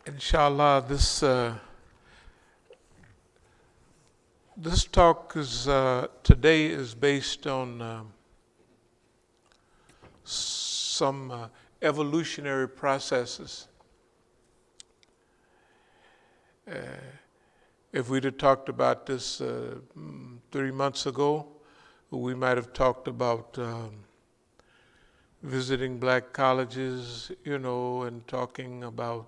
Inshallah, this talk is today is based on some evolutionary processes. If we'd have talked about this 3 months ago, we might have talked about visiting black colleges, and talking about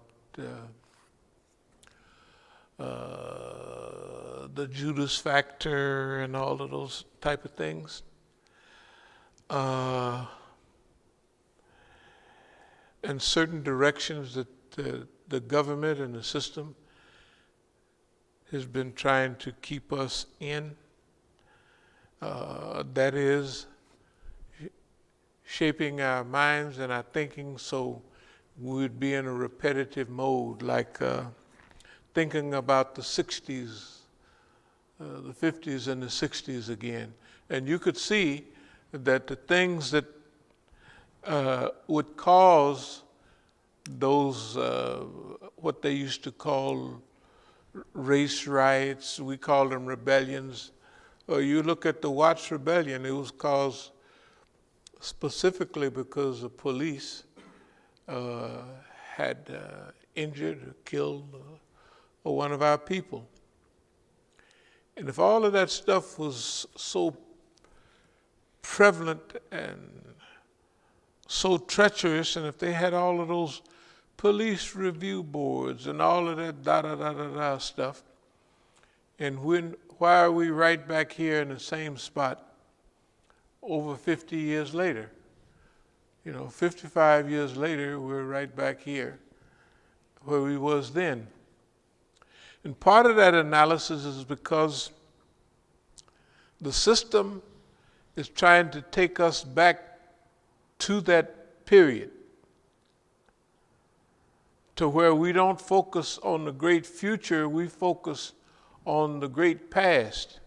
the Judas factor and all of those type of things. And certain directions that the government and the system has been trying to keep us in. That is shaping our minds and our thinking so we'd be in a repetitive mode, like thinking about the 60s, the 50s and the 60s again. And you could see that the things that would cause those, what they used to call race riots, we call them rebellions. You look at the Watts Rebellion, it was caused specifically because the police had injured or killed one of our people. And if all of that stuff was so prevalent and so treacherous, and if they had all of those police review boards and all of that stuff, and why are we right back here in the same spot over 50 years later? 55 years later, we're right back here where we was then. And part of that analysis is because the system is trying to take us back to that period, to where we don't focus on the great future, we focus on the great past,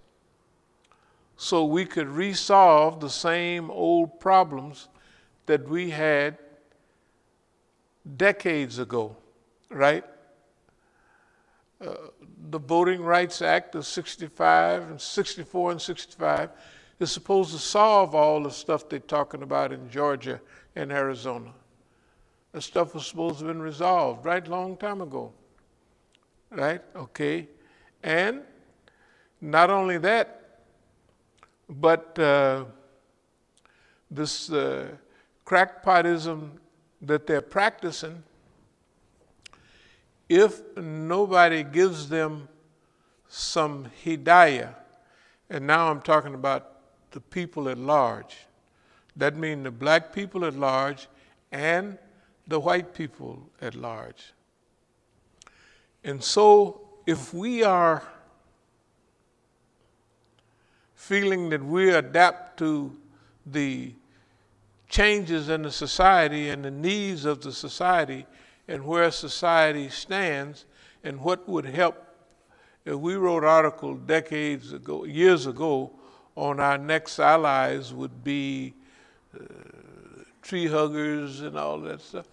so we could resolve the same old problems that we had decades ago, right? The Voting Rights Act of 64 and 65 is supposed to solve all the stuff they're talking about in Georgia and Arizona. That stuff was supposed to have been resolved right long time ago, right? Okay. And not only that, but this crackpotism that they're practicing, if nobody gives them some hidayah, and now I'm talking about the people at large, that means the black people at large and the white people at large. And so if we are feeling that we adapt to the changes in the society and the needs of the society and where society stands and what would help, if we wrote an article decades ago, years ago, on our next allies would be tree huggers and all that stuff.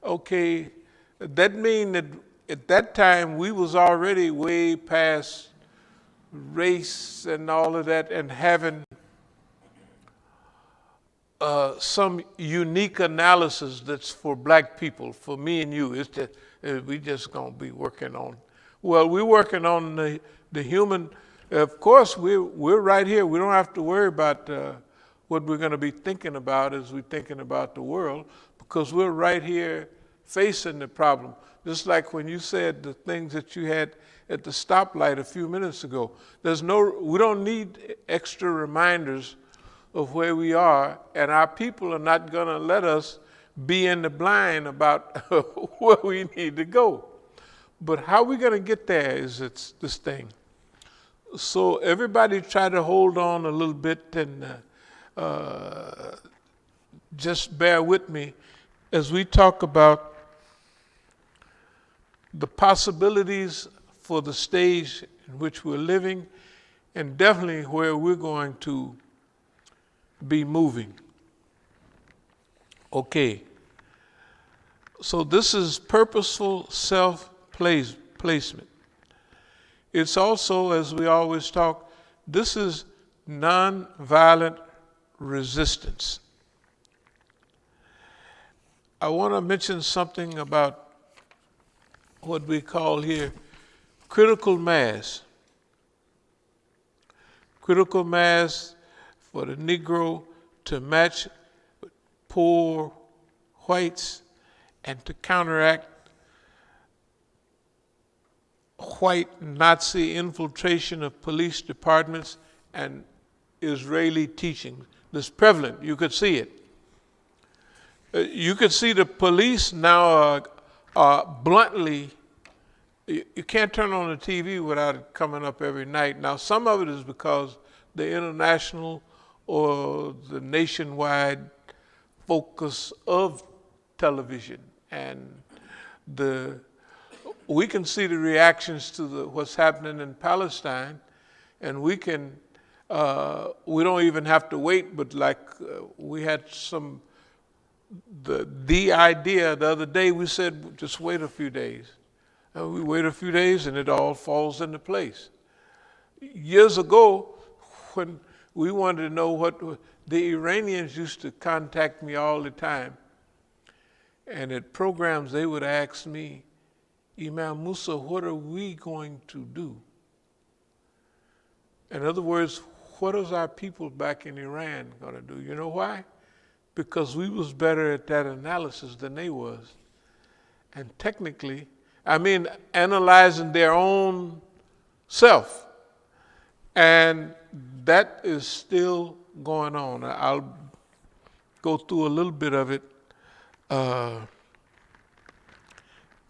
Okay, that means that at that time we was already way past race and all of that, and having some unique analysis that's for black people, for me and you. It's just, we just gonna be working on, well, we're working on the human. Of course, we're right here. We don't have to worry about what we're gonna be thinking about as we're thinking about the world, because we're right here facing the problem. Just like when you said the things that you had at the stoplight a few minutes ago. We don't need extra reminders of where we are, and our people are not gonna let us be in the blind about where we need to go. But how we gonna get there is it's this thing. So everybody try to hold on a little bit and just bear with me as we talk about the possibilities for the stage in which we're living, and definitely where we're going to be moving. Okay, so this is purposeful self placement. It's also, as we always talk, this is nonviolent resistance. I want to mention something about what we call here critical mass. Critical mass for the Negro to match poor whites and to counteract white Nazi infiltration of police departments and Israeli teaching. This is prevalent. You could see it. You could see the police now bluntly, you can't turn on the TV without it coming up every night. Now, some of it is because the international or the nationwide focus of television, and we can see the reactions to what's happening in Palestine, and we don't even have to wait, but we had the idea the other day, we said just wait a few days. And we wait a few days and it all falls into place. Years ago, when we wanted to know what, the Iranians used to contact me all the time. And at programs, they would ask me, Imam Musa, what are we going to do? In other words, what is our people back in Iran going to do? You know why? Because we was better at that analysis than they was. And technically, analyzing their own self. And that is still going on. I'll go through a little bit of it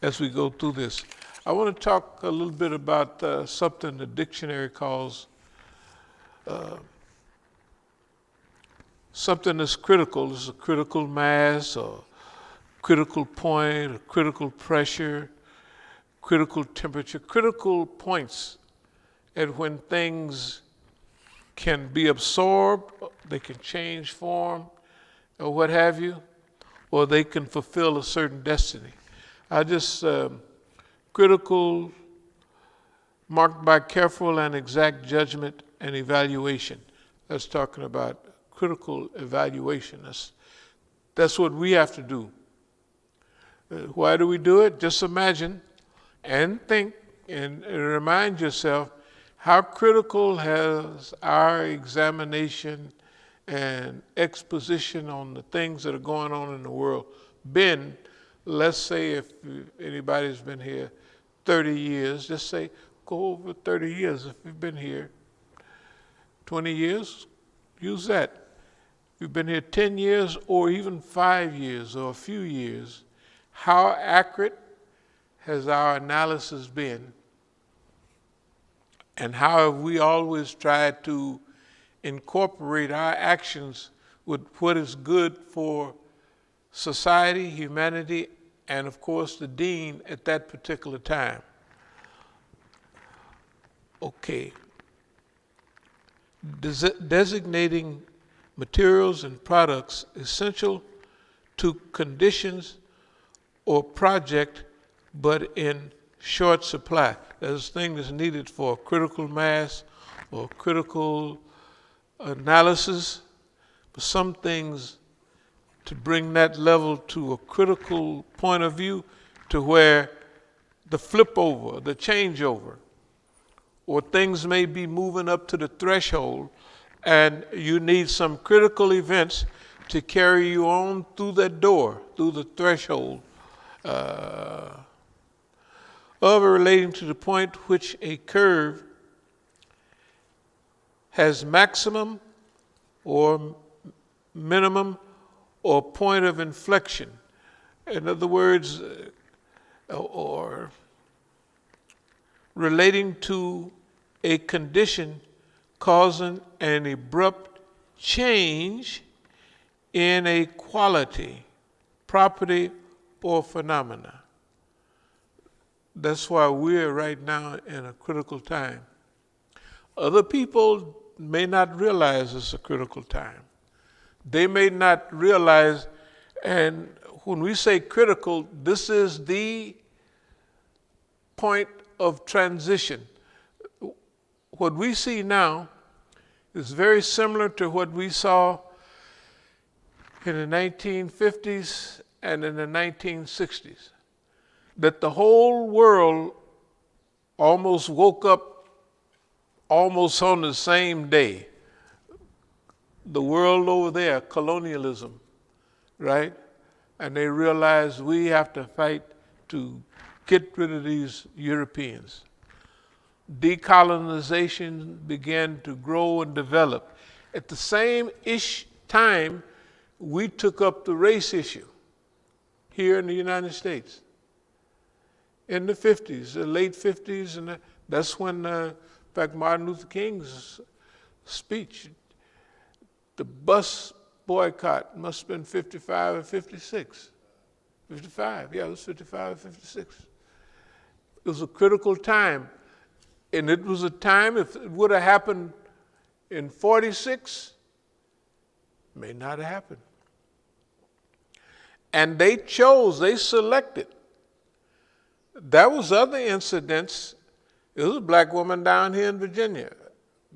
as we go through this. I want to talk a little bit about something the dictionary calls something that's critical. This is a critical mass, or critical point, or critical pressure, critical temperature, critical points at when things can be absorbed, they can change form, or what have you, or they can fulfill a certain destiny. Critical, marked by careful and exact judgment and evaluation. That's talking about critical evaluation. That's what we have to do. Why do we do it? Just imagine and think and remind yourself how critical has our examination and exposition on the things that are going on in the world been. Let's say if anybody's been here 30 years, just say go over 30 years. If you've been here 20 years, use that. If you've been here 10 years or even 5 years or a few years, how accurate has our analysis been? And how have we always tried to incorporate our actions with what is good for society, humanity, and of course the dean at that particular time? Okay. Designating materials and products essential to conditions or project, but in short supply. There's things needed for critical mass or critical analysis, but some things to bring that level to a critical point of view to where the flip over, the changeover, or things may be moving up to the threshold and you need some critical events to carry you on through that door, through the threshold, of relating to the point which a curve has maximum or minimum or point of inflection. In other words, or relating to a condition causing an abrupt change in a quality, property, or phenomena. That's why we're right now in a critical time. Other people may not realize it's a critical time. They may not realize, and when we say critical, this is the point of transition. What we see now is very similar to what we saw in the 1950s and in the 1960s. That the whole world almost woke up almost on the same day. The world over there, colonialism, right? And they realized we have to fight to get rid of these Europeans. Decolonization began to grow and develop. At the same time, we took up the race issue here in the United States. In the 50s, the late 50s, and that's when, in fact, Martin Luther King's speech, the bus boycott must have been 55 or 56. 55, yeah, it was 55 or 56. It was a critical time. And it was a time, if it would have happened in 46, may not have happened. And they selected. There was other incidents. There was a black woman down here in Virginia,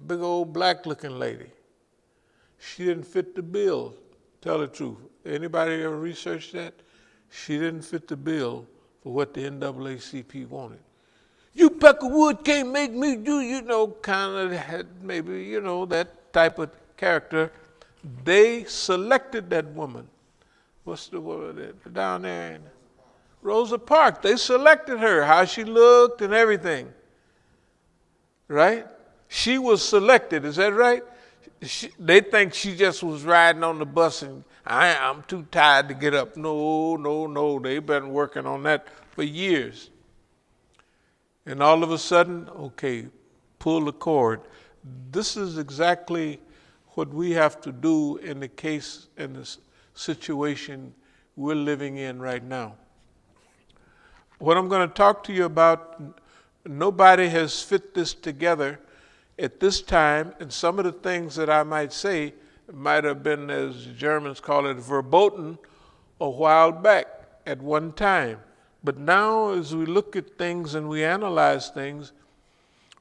big old black-looking lady. She didn't fit the bill, tell the truth. Anybody ever researched that? She didn't fit the bill for what the NAACP wanted. You Peckerwood can't make me do, kind of had maybe, that type of character. They selected that woman. What's the woman down there? Rosa Parks. They selected her, how she looked and everything. Right? She was selected, is that right? They think she just was riding on the bus and I'm too tired to get up. No. They've been working on that for years. And all of a sudden, okay, pull the cord. This is exactly what we have to do in the case, in this situation we're living in right now. What I'm going to talk to you about, nobody has fit this together at this time, and some of the things that I might say might have been, as Germans call it, verboten a while back at one time. But now as we look at things and we analyze things,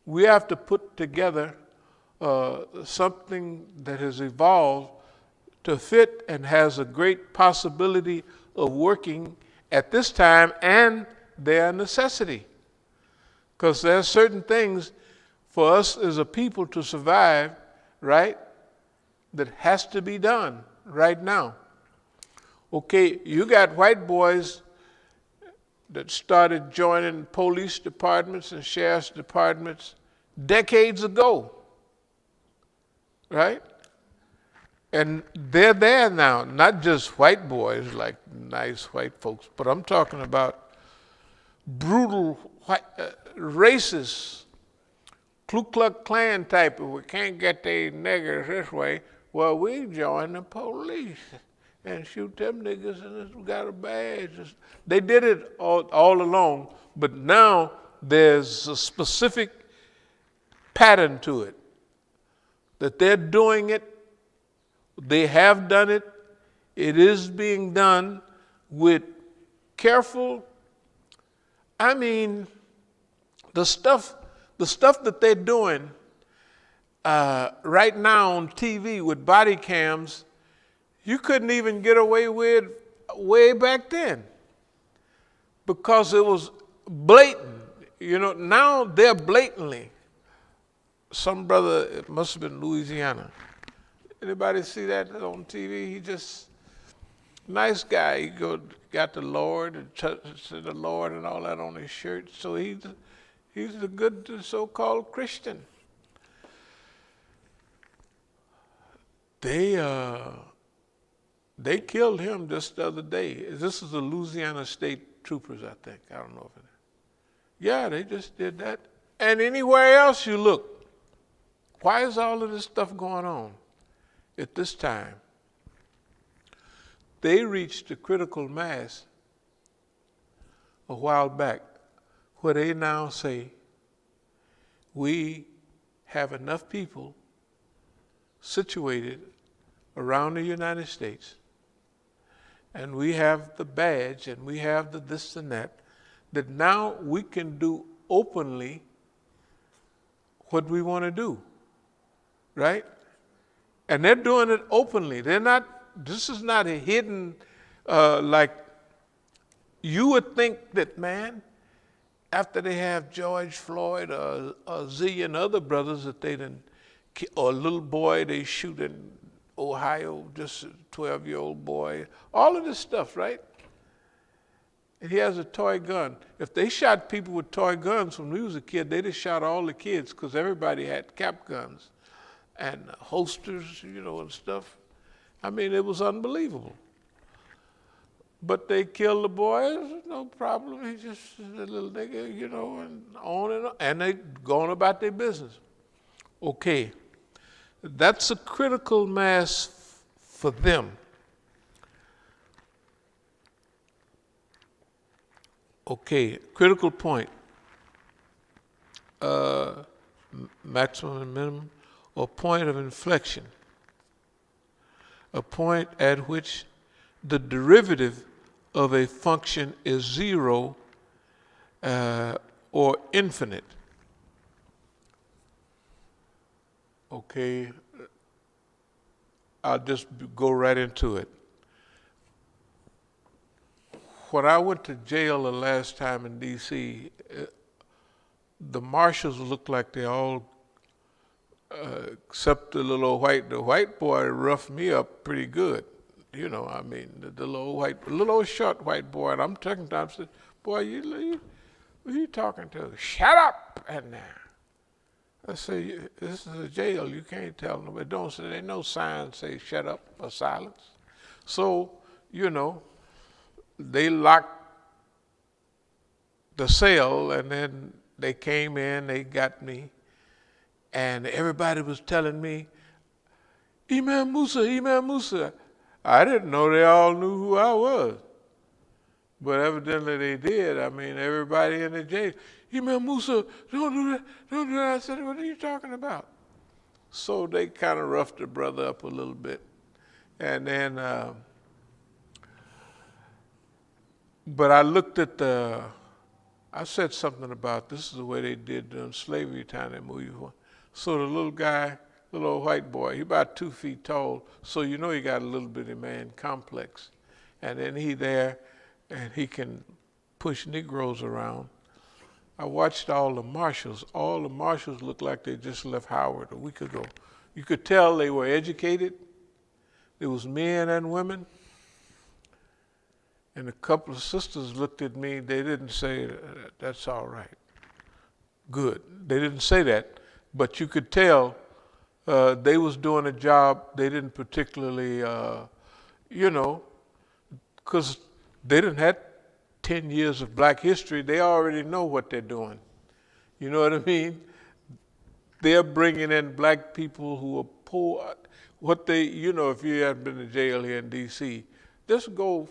we have to put together something that has evolved to fit and has a great possibility of working at this time, and their necessity. Because there are certain things for us as a people to survive, right, that has to be done right now. Okay, you got white boys that started joining police departments and sheriff's departments decades ago, right? And they're there now, not just white boys like nice white folks, but I'm talking about brutal white, racist, Ku Klux Klan type of, we can't get the niggers this way. Well, we join the police and shoot them niggas and we got a badge. They did it all along, but now there's a specific pattern to it, that they're doing it, they have done it, it is being done with careful, the stuff that they're doing right now on TV with body cams, you couldn't even get away with way back then because it was blatant. Now they're blatantly. Some brother, it must have been Louisiana. Anybody see that on TV? He just, nice guy. He got the Lord and said the Lord and all that on his shirt. So he's a good so-called Christian. They killed him just the other day. This is the Louisiana State Troopers, I think. I don't know if it is. Yeah, they just did that. And anywhere else you look, why is all of this stuff going on at this time? They reached a critical mass a while back where they now say, we have enough people situated around the United States, and we have the badge and we have the this and that now we can do openly what we want to do, right? And they're doing it openly. This is not a hidden, like you would think that, man, after they have George Floyd or a zillion other brothers that they didn't, or a little boy they shoot in Ohio, just a 12-year-old boy, all of this stuff, right? And he has a toy gun. If they shot people with toy guns when we was a kid, they'd have shot all the kids because everybody had cap guns and holsters, and stuff. I mean, it was unbelievable. But they killed the boy, no problem. He's just a little nigga, and on and on. And they going about their business. Okay, that's a critical mass for them. Okay, critical point. Maximum and minimum, or point of inflection. A point at which the derivative of a function is zero or infinite. Okay, I'll just go right into it. When I went to jail the last time in D.C., the marshals looked like they all, except the white boy roughed me up pretty good. The little old short white boy, and I'm talking to him, I said, boy, who you talking to? Shut up! And now. I say, this is a jail, you can't tell them. But don't say, there's no sign say shut up or silence. So, they locked the cell, and then they came in, they got me, and everybody was telling me, Imam Musa, Imam Musa. I didn't know they all knew who I was. But evidently they did. I mean, everybody in the jail, Imam Musa, don't do that, don't do that. I said, what are you talking about? So they kind of roughed the brother up a little bit. And then, but I looked at I said something about this is the way they did during slavery time, they moved you. So the little guy, little old white boy, he about 2 feet tall, so he got a little bitty man complex. And then he there, and he can push Negroes around. I watched all the marshals. All the marshals looked like they just left Howard a week ago. You could tell they were educated. There was men and women. And a couple of sisters looked at me. They didn't say, that's all right. Good. They didn't say that. But you could tell they was doing a job they didn't particularly, because they didn't have 10 years of black history. They already know what they're doing. You know what I mean? They're bringing in black people who are poor. What they, if you haven't been to jail here in D.C., just go,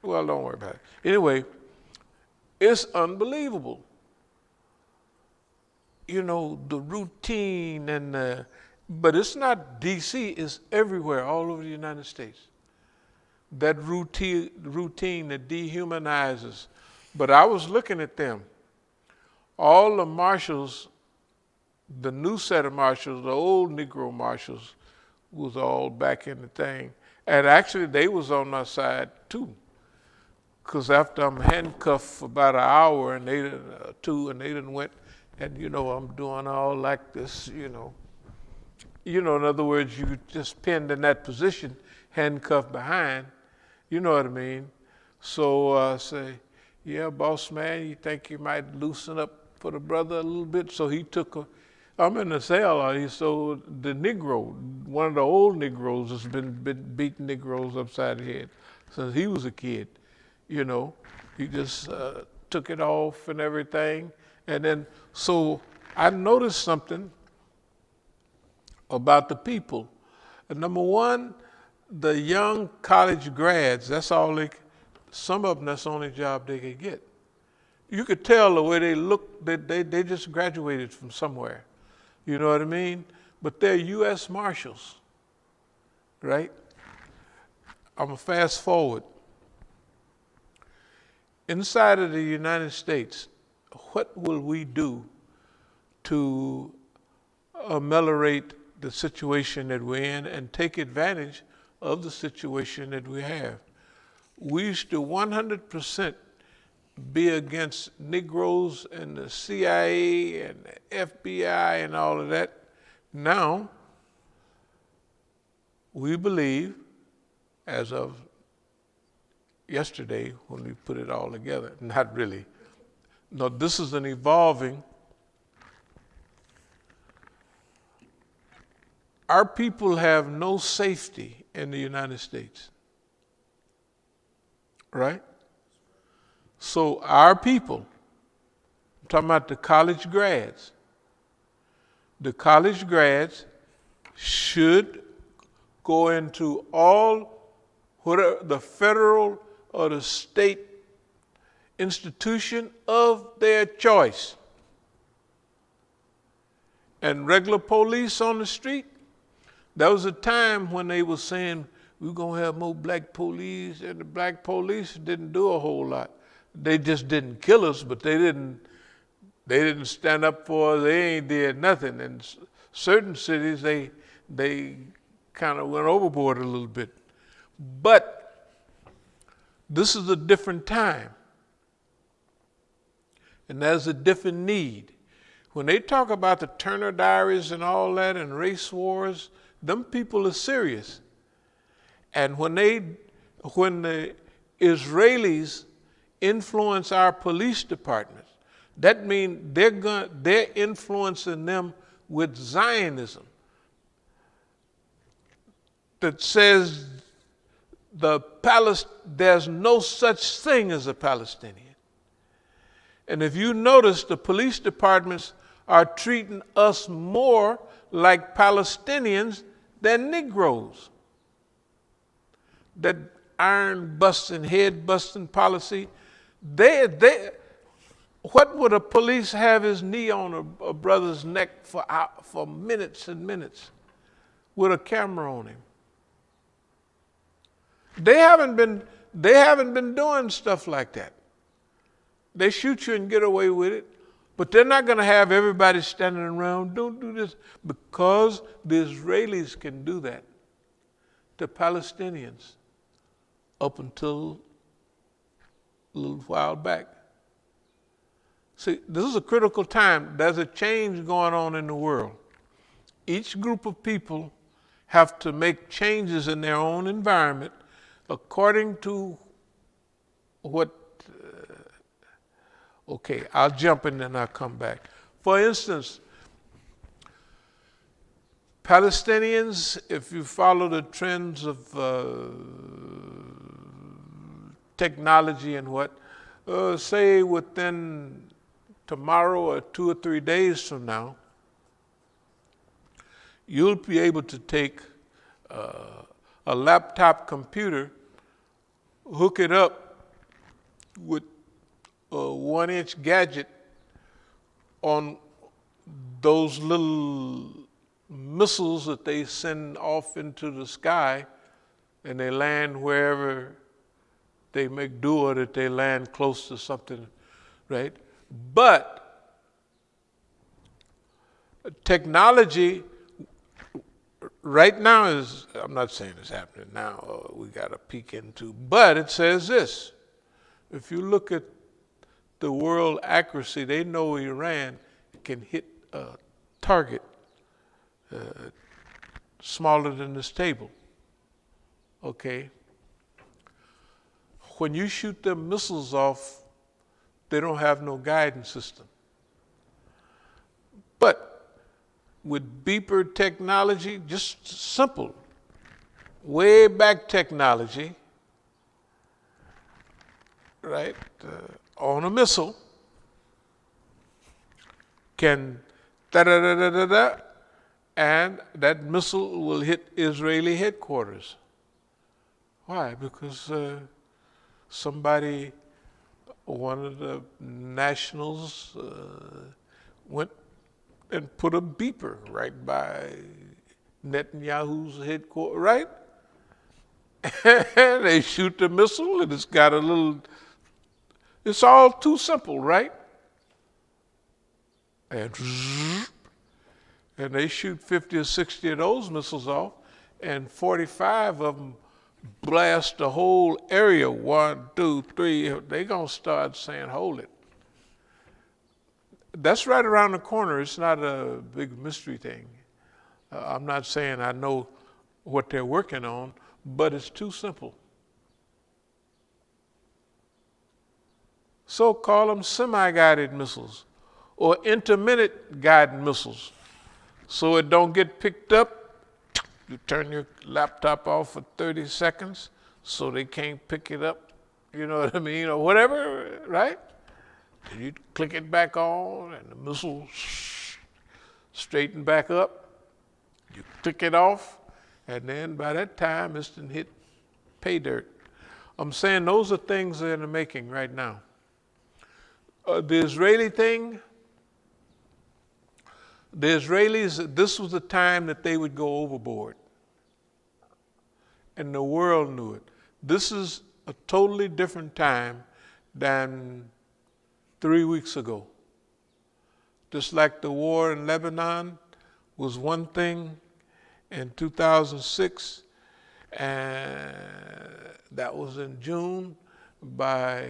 well, don't worry about it. Anyway, it's unbelievable. The routine but it's not D.C., it's everywhere, all over the United States. That routine that dehumanizes. But I was looking at them. All the marshals, the new set of marshals, the old Negro marshals, was all back in the thing. And actually, they was on my side, too. Because after I'm handcuffed for about an hour, and they didn't went, and I'm doing all like this, in other words, you just pinned in that position, handcuffed behind, you know what I mean? So I say, yeah, boss man, you think you might loosen up for the brother a little bit? So he I'm in the cell, so the Negro, one of the old Negroes has been beating Negroes upside the head since he was a kid, He just took it off and everything. And then, so I noticed something about the people. Number one, the young college grads, some of them, that's the only job they could get. You could tell the way they look, they just graduated from somewhere. You know what I mean? But they're U.S. Marshals, right? I'm going to fast forward. Inside of the United States, what will we do to ameliorate the situation that we're in and take advantage of the situation that we have. We used to 100% be against Negroes and the CIA and the FBI and all of that. Now, we believe, as of yesterday when we put it all together, not really. No, this is an evolving. Our people have no safety in the United States, right? So our people, I'm talking about the college grads should go into all whatever the federal or the state institution of their choice. And regular police on the street, there was a time when they were saying we're going to have more black police, and the black police didn't do a whole lot. They just didn't kill us, but they didn't stand up for us. They ain't did nothing. In certain cities, they kind of went overboard a little bit. But this is a different time. And there's a different need. When they talk about the Turner Diaries and all that and race wars, them people are serious. And when the Israelis influence our police departments, that means they're influencing them with Zionism that says there's no such thing as a Palestinian. And if you notice, the police departments are treating us more like Palestinians than Negroes. That iron busting, head busting policy, what would a police have his knee on a brother's neck for minutes and minutes with a camera on him? They haven't been doing stuff like that. They shoot you and get away with it, but they're not going to have everybody standing around, don't do this, because the Israelis can do that to Palestinians up until a little while back. See, this is a critical time. There's a change going on in the world. Each group of people have to make changes in their own environment according to what okay, I'll jump in and I'll come back. For instance, Palestinians, if you follow the trends of technology and what, say within tomorrow or 2 or 3 days from now, you'll be able to take a laptop computer, hook it up with a 1-inch gadget on those little missiles that they send off into the sky, and they land wherever they make do, or that they land close to something, right? But technology right now is, I'm not saying it's happening now, we got to peek into, but it says this. If you look at the world accuracy, they know Iran can hit a target smaller than this table, okay? When you shoot them missiles off, they don't have no guidance system. But with beeper technology, just simple, way back technology, right, on a missile, can da-da-da-da-da-da, and that missile will hit Israeli headquarters. Why? Because somebody, one of the nationals, went and put a beeper right by Netanyahu's headquarters, right? And they shoot the missile, and it's got a little, it's all too simple, right? and they shoot 50 or 60 of those missiles off, and 45 of them blast the whole area. 1, 2, 3. They're going to start saying, hold it. That's right around the corner. It's not a big mystery thing. I'm not saying I know what they're working on, but it's too simple. So call them semi-guided missiles or intermittent guided missiles. So it don't get picked up. You turn your laptop off for 30 seconds so they can't pick it up, you know what I mean, or whatever, right? And you click it back on and the missile straighten back up. You click it off, and then by that time it's done hit pay dirt. I'm saying those are things that are in the making right now. The Israeli thing, the Israelis, this was the time that they would go overboard. And the world knew it. This is a totally different time than 3 weeks ago. Just like the war in Lebanon was one thing in 2006, and that was in June. By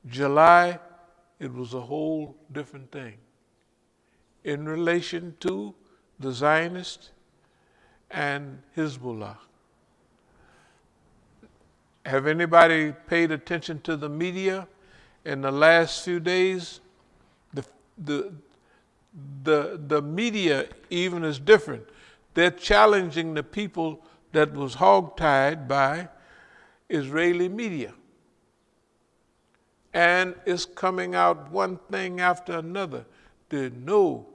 July, it was a whole different thing in relation to the Zionists and Hezbollah. Have anybody paid attention to the media in the last few days? The media even is different. They're challenging the people that was hogtied by Israeli media. And it's coming out one thing after another. They know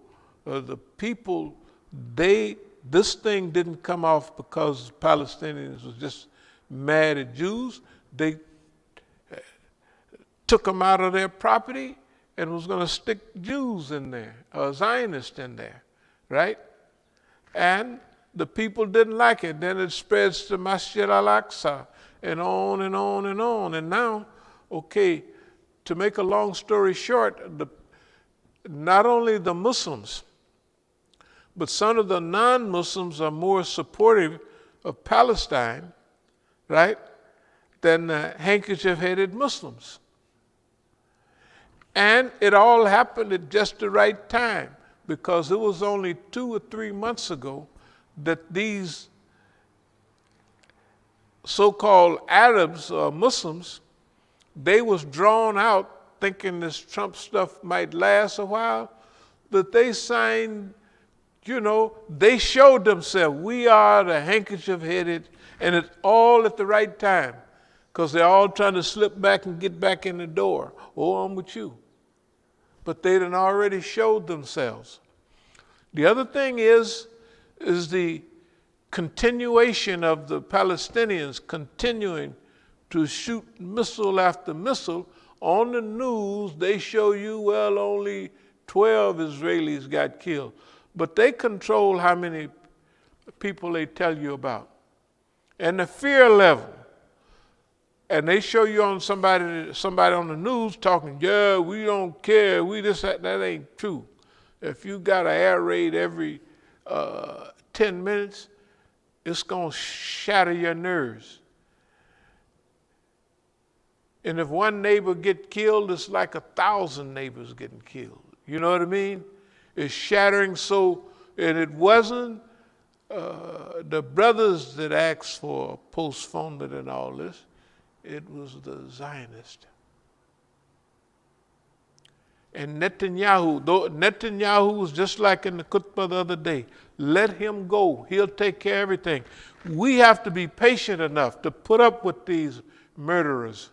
the people, this thing didn't come off because Palestinians was just mad at Jews. They took them out of their property and was going to stick Jews in there, or Zionists in there, right? And the people didn't like it. Then it spreads to Masjid al-Aqsa and on and on and on. And now, okay, to make a long story short, not only the Muslims, but some of the non-Muslims are more supportive of Palestine, right, than the handkerchief-headed Muslims. And it all happened at just the right time, because it was only 2 or 3 months ago that these so-called Arabs or Muslims, they was drawn out thinking this Trump stuff might last a while, that they signed, you know, they showed themselves, we are the handkerchief-headed, and it's all at the right time, because they're all trying to slip back and get back in the door. Oh, I'm with you. But they done already showed themselves. The other thing is the continuation of the Palestinians continuing to shoot missile after missile. On the news, they show you, well, only 12 Israelis got killed. But they control how many people they tell you about. And the fear level. And they show you on somebody on the news talking, yeah, we don't care, we this, that ain't true. If you got an air raid every 10 minutes, it's going to shatter your nerves. And if one neighbor get killed, it's like 1,000 neighbors getting killed. You know what I mean? It's shattering. So, and it wasn't the brothers that asked for postponement and all this. It was the Zionists. And Netanyahu was just like in the khutbah the other day. Let him go. He'll take care of everything. We have to be patient enough to put up with these murderers.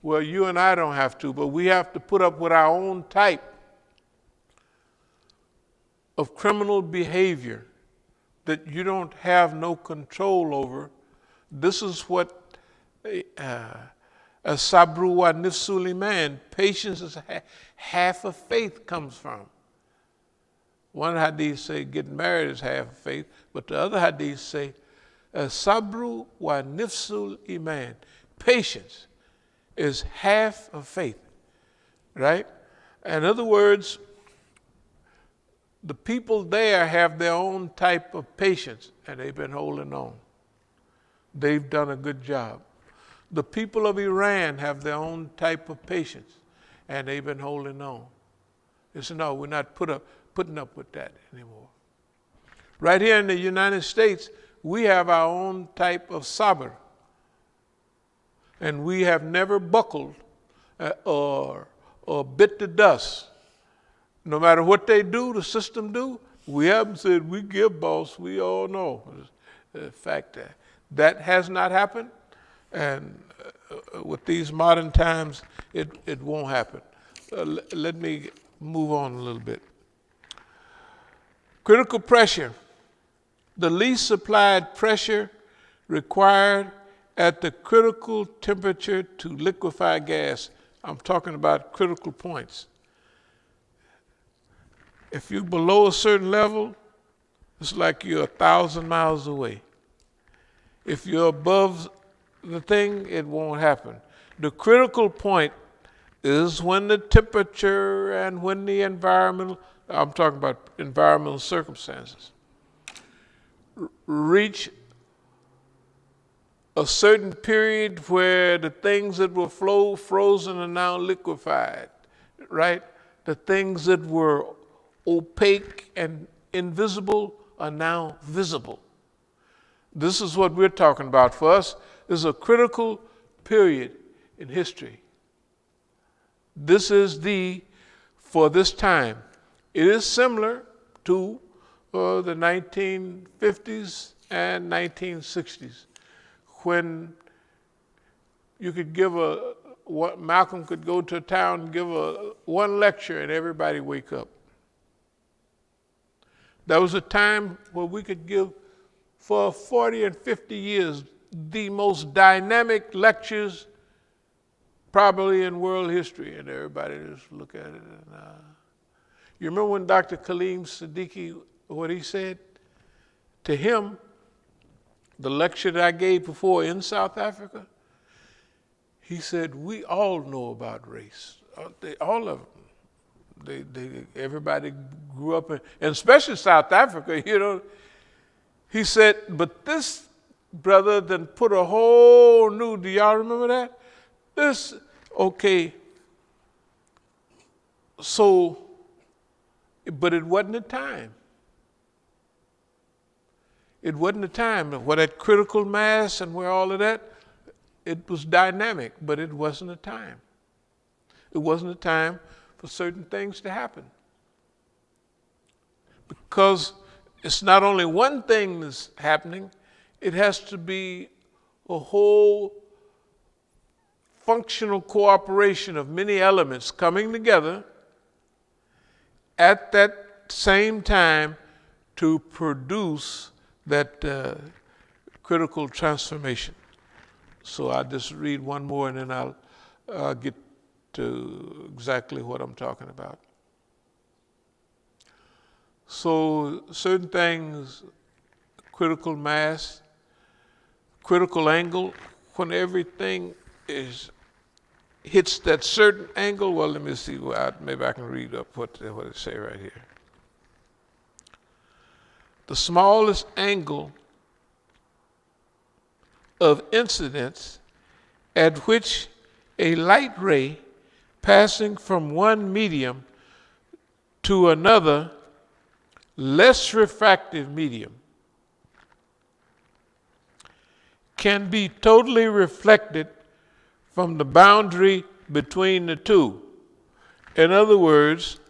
Well, you and I don't have to, but we have to put up with our own type of criminal behavior that you don't have no control over. This is what As-Sabiqun wa nifsul Imam, patience is half of faith comes from. One hadith say getting married is half of faith, but the other hadith say As-Sabiqun wa nifsul Imam, patience is half of faith, right? In other words, The people there have their own type of patience, and they've been holding on. They've done a good job. The people of Iran have their own type of patience, and they've been holding on. They said, no, we're not putting up with that anymore. Right here in the United States, we have our own type of sabr, and we have never buckled or bit the dust. No matter what they do, the system do, we haven't said, we give, boss. We all know the fact that has not happened, and with these modern times, it won't happen. Let me move on a little bit. Critical pressure. The least supplied pressure required at the critical temperature to liquefy gas. I'm talking about critical points. If you're below a certain level, it's like you're 1,000 miles away. If you're above the thing, it won't happen. The critical point is when the temperature and when the I'm talking about environmental circumstances, reach a certain period where the things that were frozen are now liquefied, right? The things that were opaque and invisible are now visible. This is what we're talking about. For us, is a critical period in history. This is for this time. It is similar to the 1950s and 1960s, when you could give Malcolm could go to a town and give one lecture and everybody wake up. There was a time where we could give, for 40 and 50 years, the most dynamic lectures probably in world history, and everybody just look at it. And, you remember when Dr. Kaleem Siddiqui, what he said? To him, the lecture that I gave before in South Africa, he said, we all know about race. All of them. Everybody grew up in, and especially South Africa, you know. He said, but this brother then put a whole new, do y'all remember that? Okay. So, but it wasn't a time. It wasn't a time where that critical mass and where all of that, it was dynamic, but it wasn't a time. It wasn't a time for certain things to happen. Because it's not only one thing that's happening, it has to be a whole functional cooperation of many elements coming together at that same time to produce that critical transformation. So I'll just read one more and then I'll get to exactly what I'm talking about. So certain things, critical mass, critical angle, when everything hits that certain angle. Well, let me see. Maybe I can read up what it say right here. The smallest angle of incidence at which a light ray passing from one medium to another less refractive medium can be totally reflected from the boundary between the two. In other words,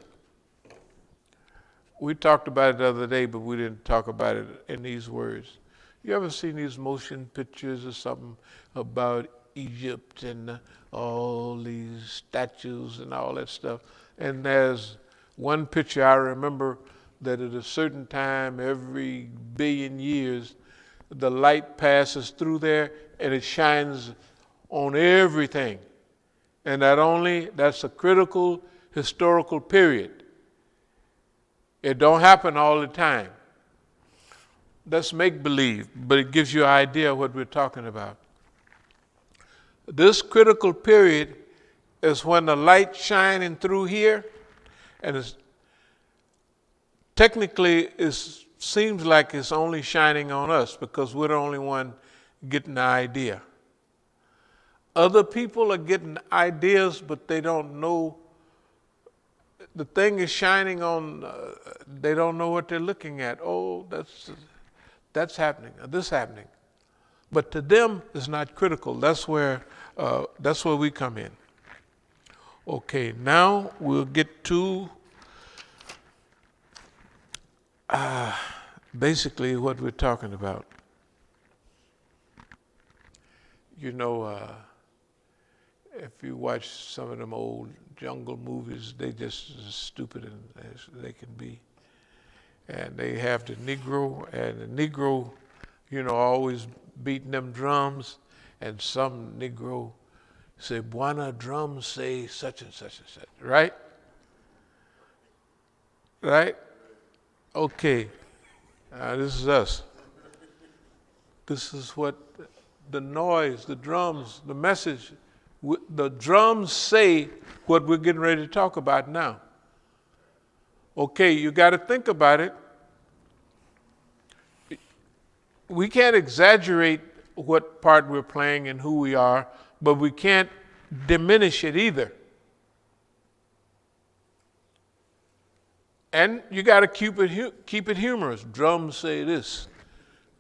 we talked about it the other day, but we didn't talk about it in these words. You ever seen these motion pictures or something about Egypt and all these statues and all that stuff? And there's one picture I remember that at a certain time, every billion years, the light passes through there and it shines on everything. And that's a critical historical period. It don't happen all the time. That's make-believe, but it gives you an idea of what we're talking about. This critical period is when the light shining through here and it's technically it seems like it's only shining on us because we're the only one getting the idea. Other people are getting ideas, but they don't know. The thing is shining on, they don't know what they're looking at. Oh, that's happening, or this happening. But to them, it's not critical. That's where we come in. Okay, now we'll get to basically what we're talking about. You know, if you watch some of them old jungle movies, they just as stupid as they can be. And they have the Negro, and the Negro, you know, always beating them drums, and some Negro say, Buana drums say such and such and such, right? Right? Okay, this is us. This is what the noise, the drums, the message, the drums say what we're getting ready to talk about now. Okay, you got to think about it. We can't exaggerate what part we're playing and who we are, but we can't diminish it either. And you got to keep it humorous. Drums say this,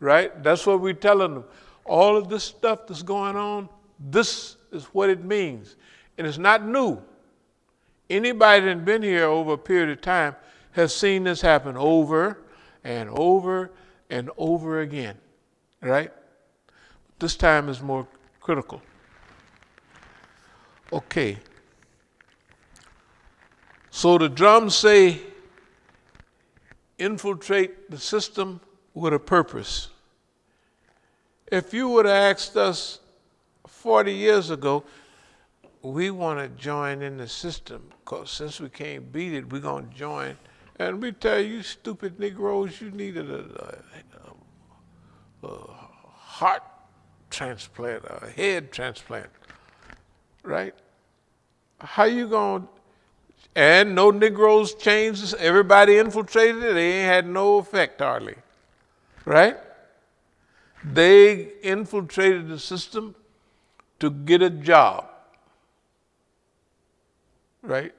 right? That's what we're telling them. All of this stuff that's going on, this is what it means. And it's not new. Anybody that's been here over a period of time has seen this happen over and over and over again, right? This time is more critical. Okay. So the drums say, infiltrate the system with a purpose. If you would have asked us 40 years ago, we want to join in the system because since we can't beat it, we're going to join. And we tell you stupid Negroes, you needed a heart transplant, a head transplant, right? How you going to, and no Negroes changed, everybody infiltrated it, they ain't had no effect hardly, right? They infiltrated the system to get a job, right?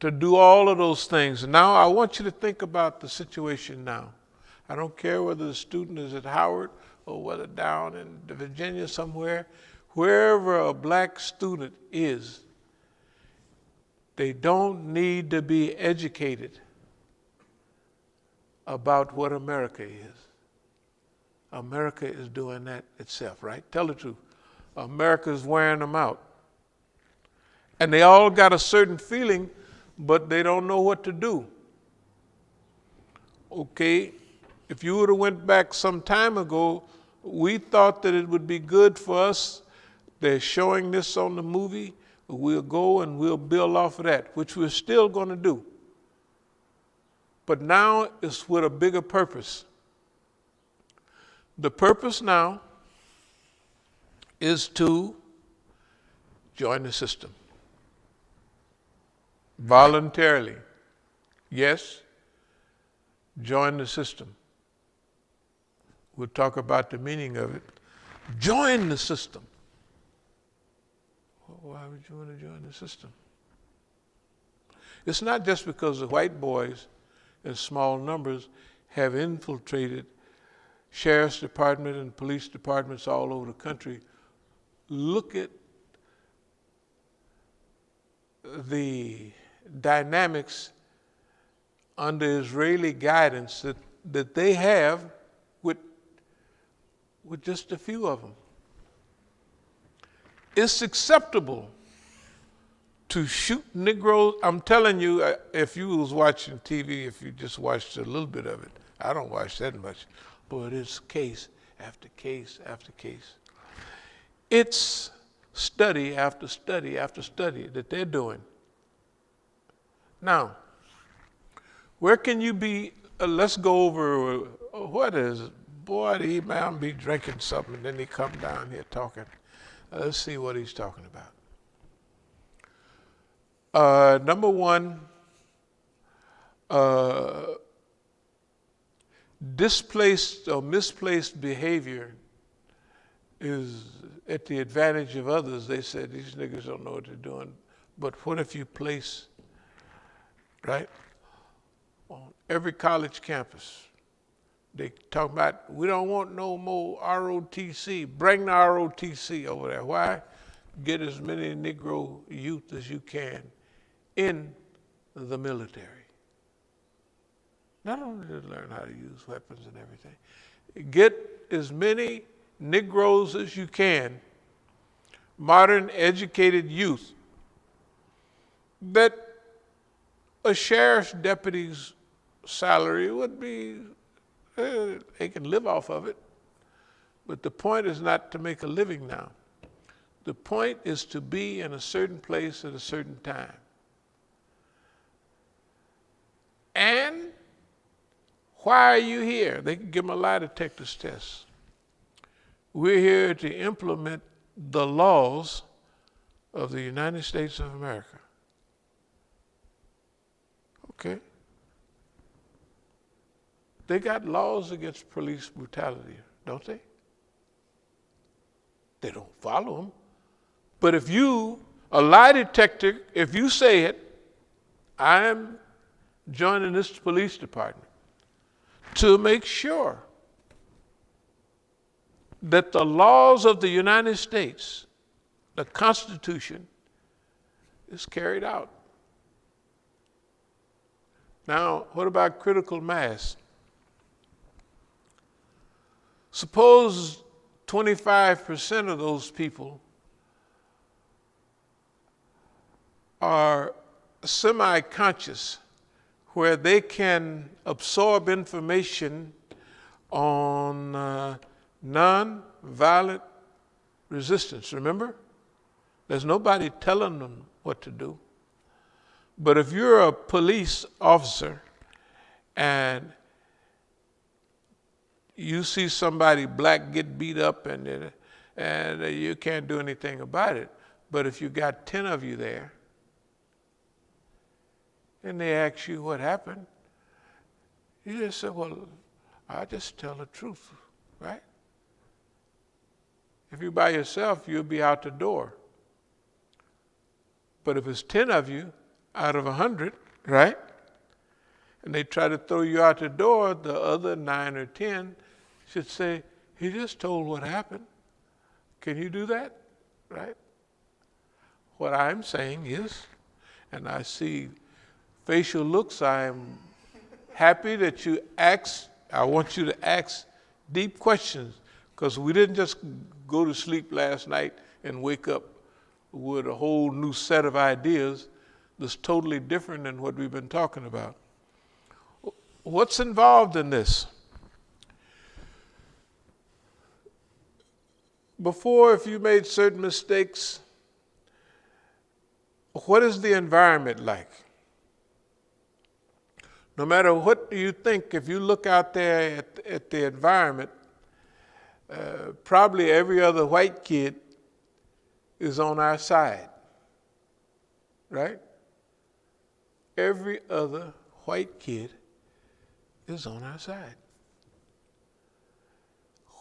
To do all of those things. Now I want you to think about the situation now. I don't care whether the student is at Howard or whether down in Virginia somewhere, wherever a black student is, they don't need to be educated about what America is. America is doing that itself, right? Tell the truth. America is wearing them out. And they all got a certain feeling, but they don't know what to do. Okay, if you would have went back some time ago, we thought that it would be good for us. They're showing this on the movie. We'll go and we'll build off of that, which we're still going to do. But now it's with a bigger purpose. The purpose now is to join the system. Voluntarily. Yes, join the system. We'll talk about the meaning of it. Join the system. Why would you want to join the system? It's not just because the white boys in small numbers have infiltrated sheriff's department and police departments all over the country. Look at the dynamics under Israeli guidance that they have with just a few of them. It's acceptable to shoot Negroes. I'm telling you, if you was watching TV, if you just watched a little bit of it, I don't watch that much, but it's case after case after case. It's study after study after study that they're doing. Now, where can you be? Let's go over what is, boy, the Imam be drinking something, and then he come down here talking. Let's see what he's talking about. Number one, uh, displaced or misplaced behavior is at the advantage of others. They said, these niggas don't know what they're doing. But what if you place, right, on every college campus, they talk about, we don't want no more ROTC. Bring the ROTC over there. Why? Get as many Negro youth as you can in the military. Not only to learn how to use weapons and everything, get as many Negroes as you can, modern educated youth, that a sheriff's deputy's salary would be, they can live off of it. But the point is not to make a living now. The point is to be in a certain place at a certain time. And why are you here? They can give them a lie detector test. We're here to implement the laws of the United States of America. Okay? They got laws against police brutality, don't they? They don't follow them. But if you, a lie detector, if you say it, I'm joining this police department to make sure that the laws of the United States, the Constitution, is carried out. Now, what about critical mass? Suppose 25% of those people are semi-conscious, where they can absorb information on non-violent resistance. Remember? There's nobody telling them what to do. But if you're a police officer and you see somebody black get beat up and you can't do anything about it, but if you got 10 of you there and they ask you what happened, you just say, well, I just tell the truth, right? If you're by yourself, you'll be out the door. But if it's 10 of you out of 100, right? And they try to throw you out the door, the other 9 or 10 should say, he just told what happened. Can you do that? Right? What I'm saying is, and I see facial looks, I'm happy that you asked, I want you to ask deep questions, because we didn't just go to sleep last night and wake up with a whole new set of ideas that's totally different than what we've been talking about. What's involved in this? Before, if you made certain mistakes, what is the environment like? No matter what you think, if you look out there at the environment, probably every other white kid is on our side, right? Every other white kid is on our side.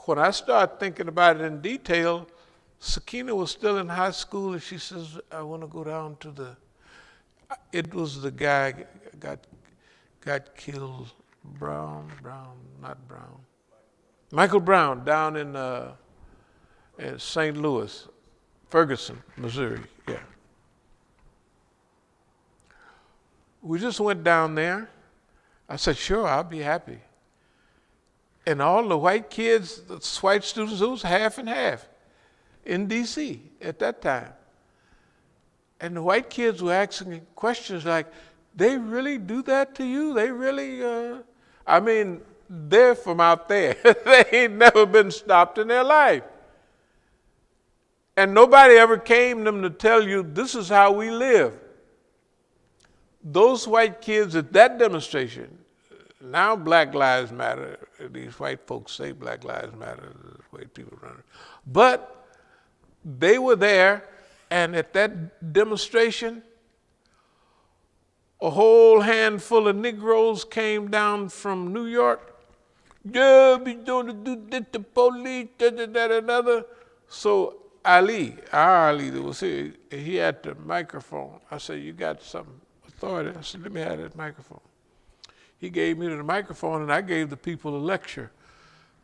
When I started thinking about it in detail, Sakina was still in high school and she says, I want to go down to it was the guy got killed, Michael Brown down in St. Louis, Ferguson, Missouri, yeah. We just went down there. I said, sure, I'll be happy. And all the white kids, the white students, it was half and half in D.C. at that time. And the white kids were asking questions like, they really do that to you? They really, I mean, they're from out there. They ain't never been stopped in their life. And nobody ever came to them to tell you, this is how we live. Those white kids at that demonstration, now Black Lives Matter, these white folks say Black Lives Matter, the way people run it. But they were there, and at that demonstration, a whole handful of Negroes came down from New York. Yeah, we don't do this, the police, that, another. So Ali, our Ali that was here, he had the microphone. I said, you got some authority? I said, let me have that microphone. He gave me the microphone and I gave the people a lecture.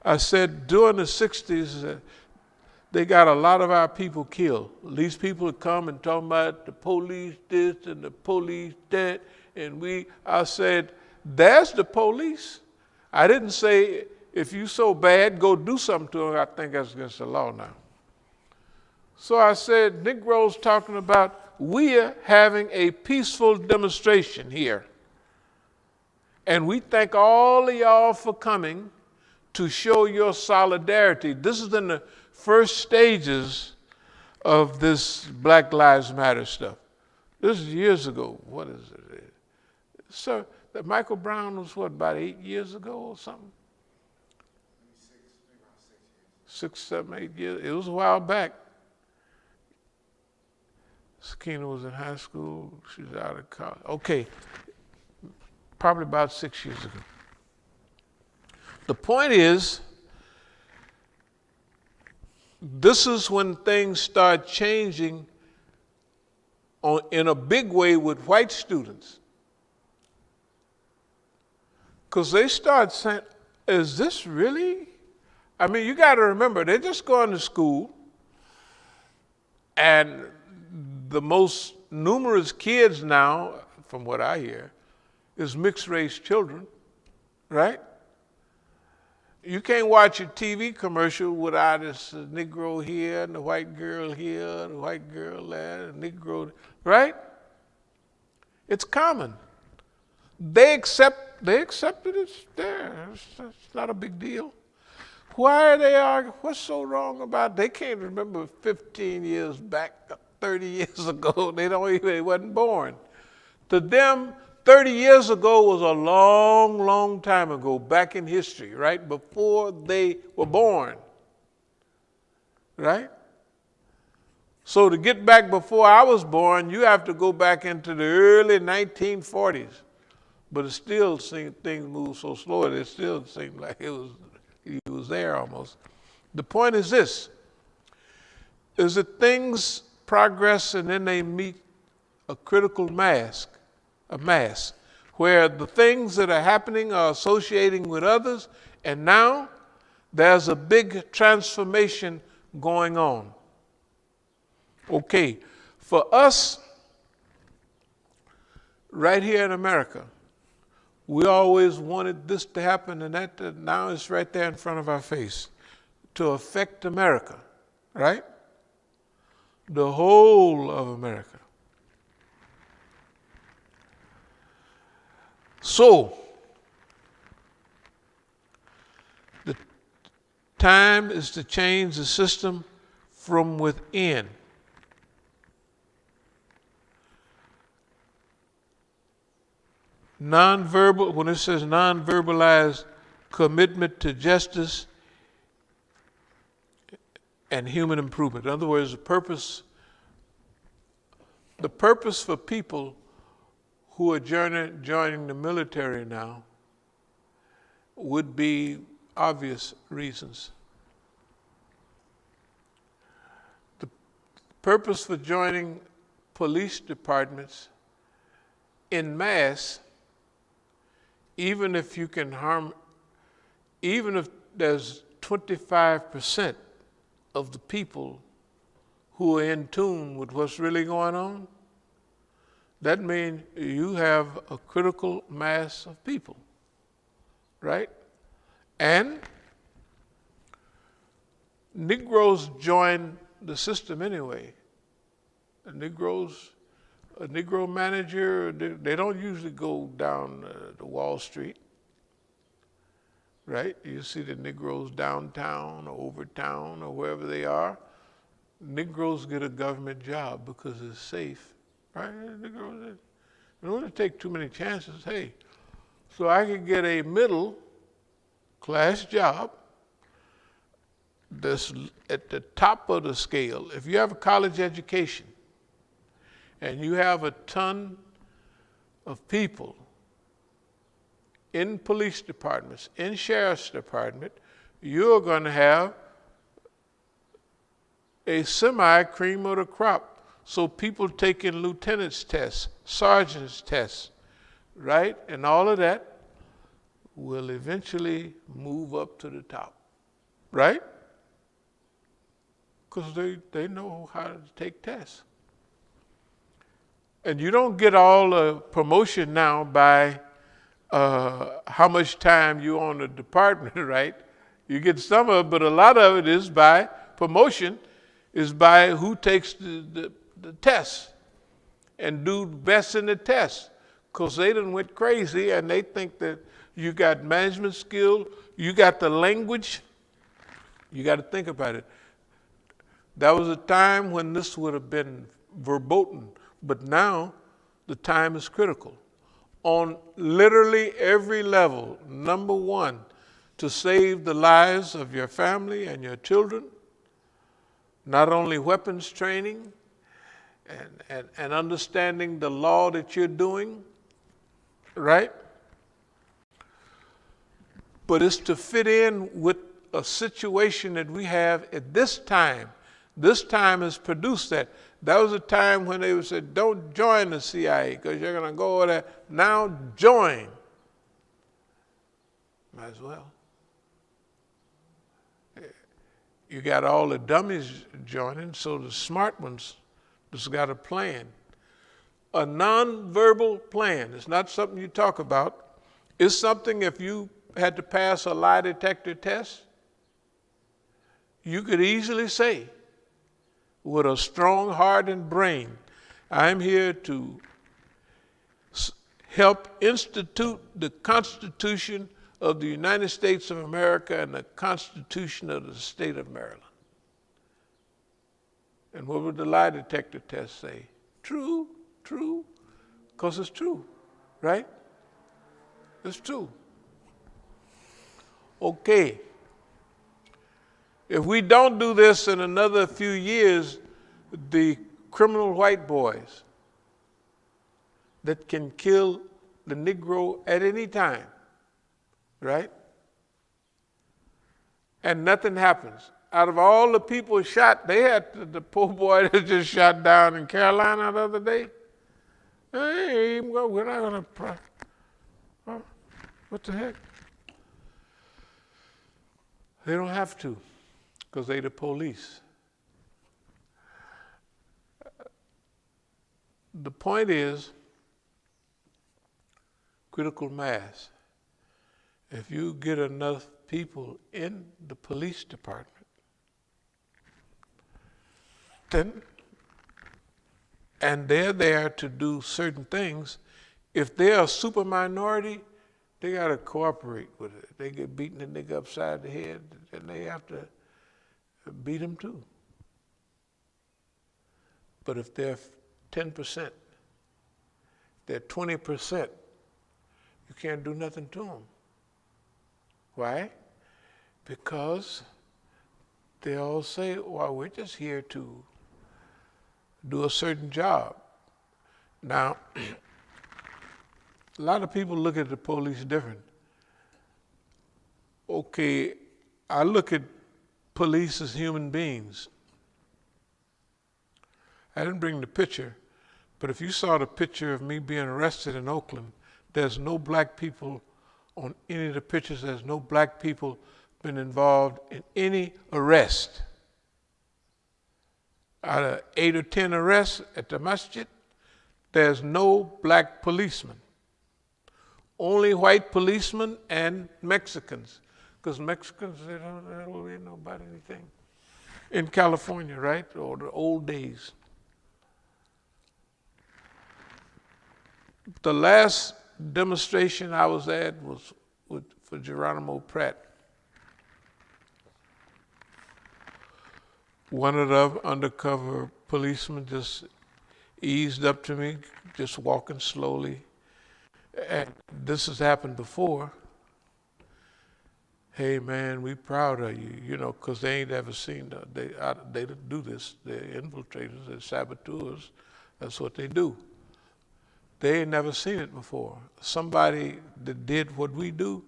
I said, during the 60s, they got a lot of our people killed. These people would come and talk about the police this and the police that, and I said, that's the police. I didn't say, if you so bad, go do something to them. I think that's against the law now. So I said, Negroes talking about, we're having a peaceful demonstration here. And we thank all of y'all for coming to show your solidarity. This is in the first stages of this Black Lives Matter stuff. This is years ago. What is it? Sir, that Michael Brown was what, about 8 years ago or something? 6, 7, 8 years. It was a while back. Sakina was in high school. She was out of college. Okay, probably about 6 years ago. The point is, this is when things start changing in a big way with white students. Because they start saying, is this really? I mean, you got to remember, they're just going to school, and the most numerous kids now, from what I hear, is mixed race children, right? You can't watch a TV commercial without this Negro here and the white girl here, the white girl there, the Negro, right? It's common. They accept it, it's there. It's not a big deal. Why are they arguing? What's so wrong about it? They can't remember 15 years back, 30 years ago. They wasn't born. To them, 30 years ago was a long, long time ago, back in history, right? Before they were born, right? So to get back before I was born, you have to go back into the early 1940s. But it still seemed things move so slow, it still seemed like he was there almost. The point is this, is that things progress and then they meet a critical mass, where the things that are happening are associating with others, and now there's a big transformation going on. Okay, for us, right here in America, we always wanted this to happen and that, now it's right there in front of our face, to affect America, right? The whole of America. So, the time is to change the system from within. Nonverbal, when it says non-verbalized commitment to justice and human improvement. In other words, the purpose for people who are joining the military now would be obvious reasons. The purpose for joining police departments en masse, even if you can harm, even if there's 25% of the people who are in tune with what's really going on, that means you have a critical mass of people, right? And Negroes join the system anyway. A Negro manager, they don't usually go down to Wall Street, right? You see the Negroes downtown or over town or wherever they are. Negroes get a government job because it's safe, right? Negroes, they don't want to take too many chances. Hey, so I can get a middle class job that's at the top of the scale. If you have a college education, and you have a ton of people in police departments, in sheriff's department, you're going to have a semi-cream of the crop. So people taking lieutenant's tests, sergeant's tests, right? And all of that will eventually move up to the top, right? Because they know how to take tests. And you don't get all the promotion now by how much time you're on the department, right? You get some of it, but a lot of it is by promotion, is by who takes the test and do best in the test. Because they done went crazy and they think that you got management skill, you got the language. You got to think about it. That was a time when this would have been verboten, but now the time is critical. On literally every level, number one, to save the lives of your family and your children, not only weapons training and understanding the law that you're doing, right? But it's to fit in with a situation that we have at this time. This time has produced that. That was a time when they would say, don't join the CIA because you're going to go over there. Now join. Might as well. You got all the dummies joining, so the smart ones just got a plan. A nonverbal plan. It's not something you talk about. It's something if you had to pass a lie detector test, you could easily say, with a strong heart and brain, I'm here to help institute the Constitution of the United States of America and the Constitution of the state of Maryland. And what would the lie detector test say? True, true, because it's true, right? It's true. Okay. If we don't do this in another few years, the criminal white boys that can kill the Negro at any time, right? And nothing happens. Out of all the people shot, they had the poor boy that just shot down in Carolina the other day. Hey, we're not going to, what the heck? They don't have to, because they the police. The point is critical mass. If you get enough people in the police department, then, and they're there to do certain things, if they're a super minority, they got to cooperate with it. They get beaten the nigga upside the head, and they have to beat him too. But if they're 10%, they're 20%, you can't do nothing to them. Why? Because they all say, well, we're just here to do a certain job. Now, a lot of people look at the police different. Okay, I look at police as human beings. I didn't bring the picture, but if you saw the picture of me being arrested in Oakland, there's no black people on any of the pictures. There's no black people been involved in any arrest. Out of 8 or 10 arrests at the Masjid, there's no black policeman. Only white policemen and Mexicans, because Mexicans, they don't really know about anything. In California, right, or the old days. The last demonstration I was at was for Geronimo Pratt. One of the undercover policemen just eased up to me, just walking slowly. And this has happened before. Hey man, we proud of you, you know, because they ain't ever seen they do this. They're infiltrators, they're saboteurs. That's what they do. They ain't never seen it before. Somebody that did what we do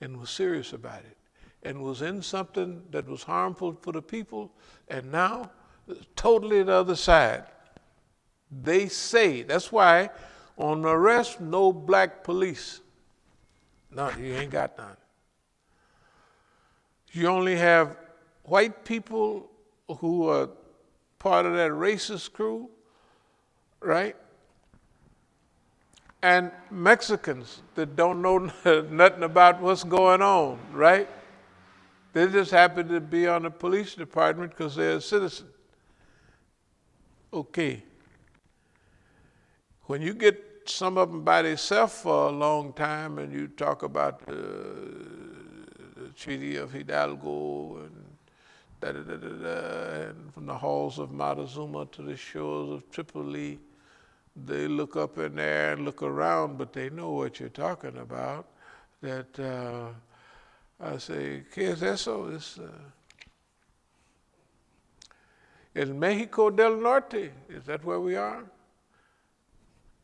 and was serious about it and was in something that was harmful for the people, and now totally the other side. They say, that's why on the arrest, no black police. No, you ain't got none. You only have white people who are part of that racist crew, right? And Mexicans that don't know nothing about what's going on, right? They just happen to be on the police department because they're a citizen. Okay. When you get some of them by themselves for a long time and you talk about the Treaty of Hidalgo and and from the halls of Montezuma to the shores of Tripoli, they look up in there and look around, but they know what you're talking about. That I say, ¿qué es eso? It's El Mexico del Norte. Is that where we are?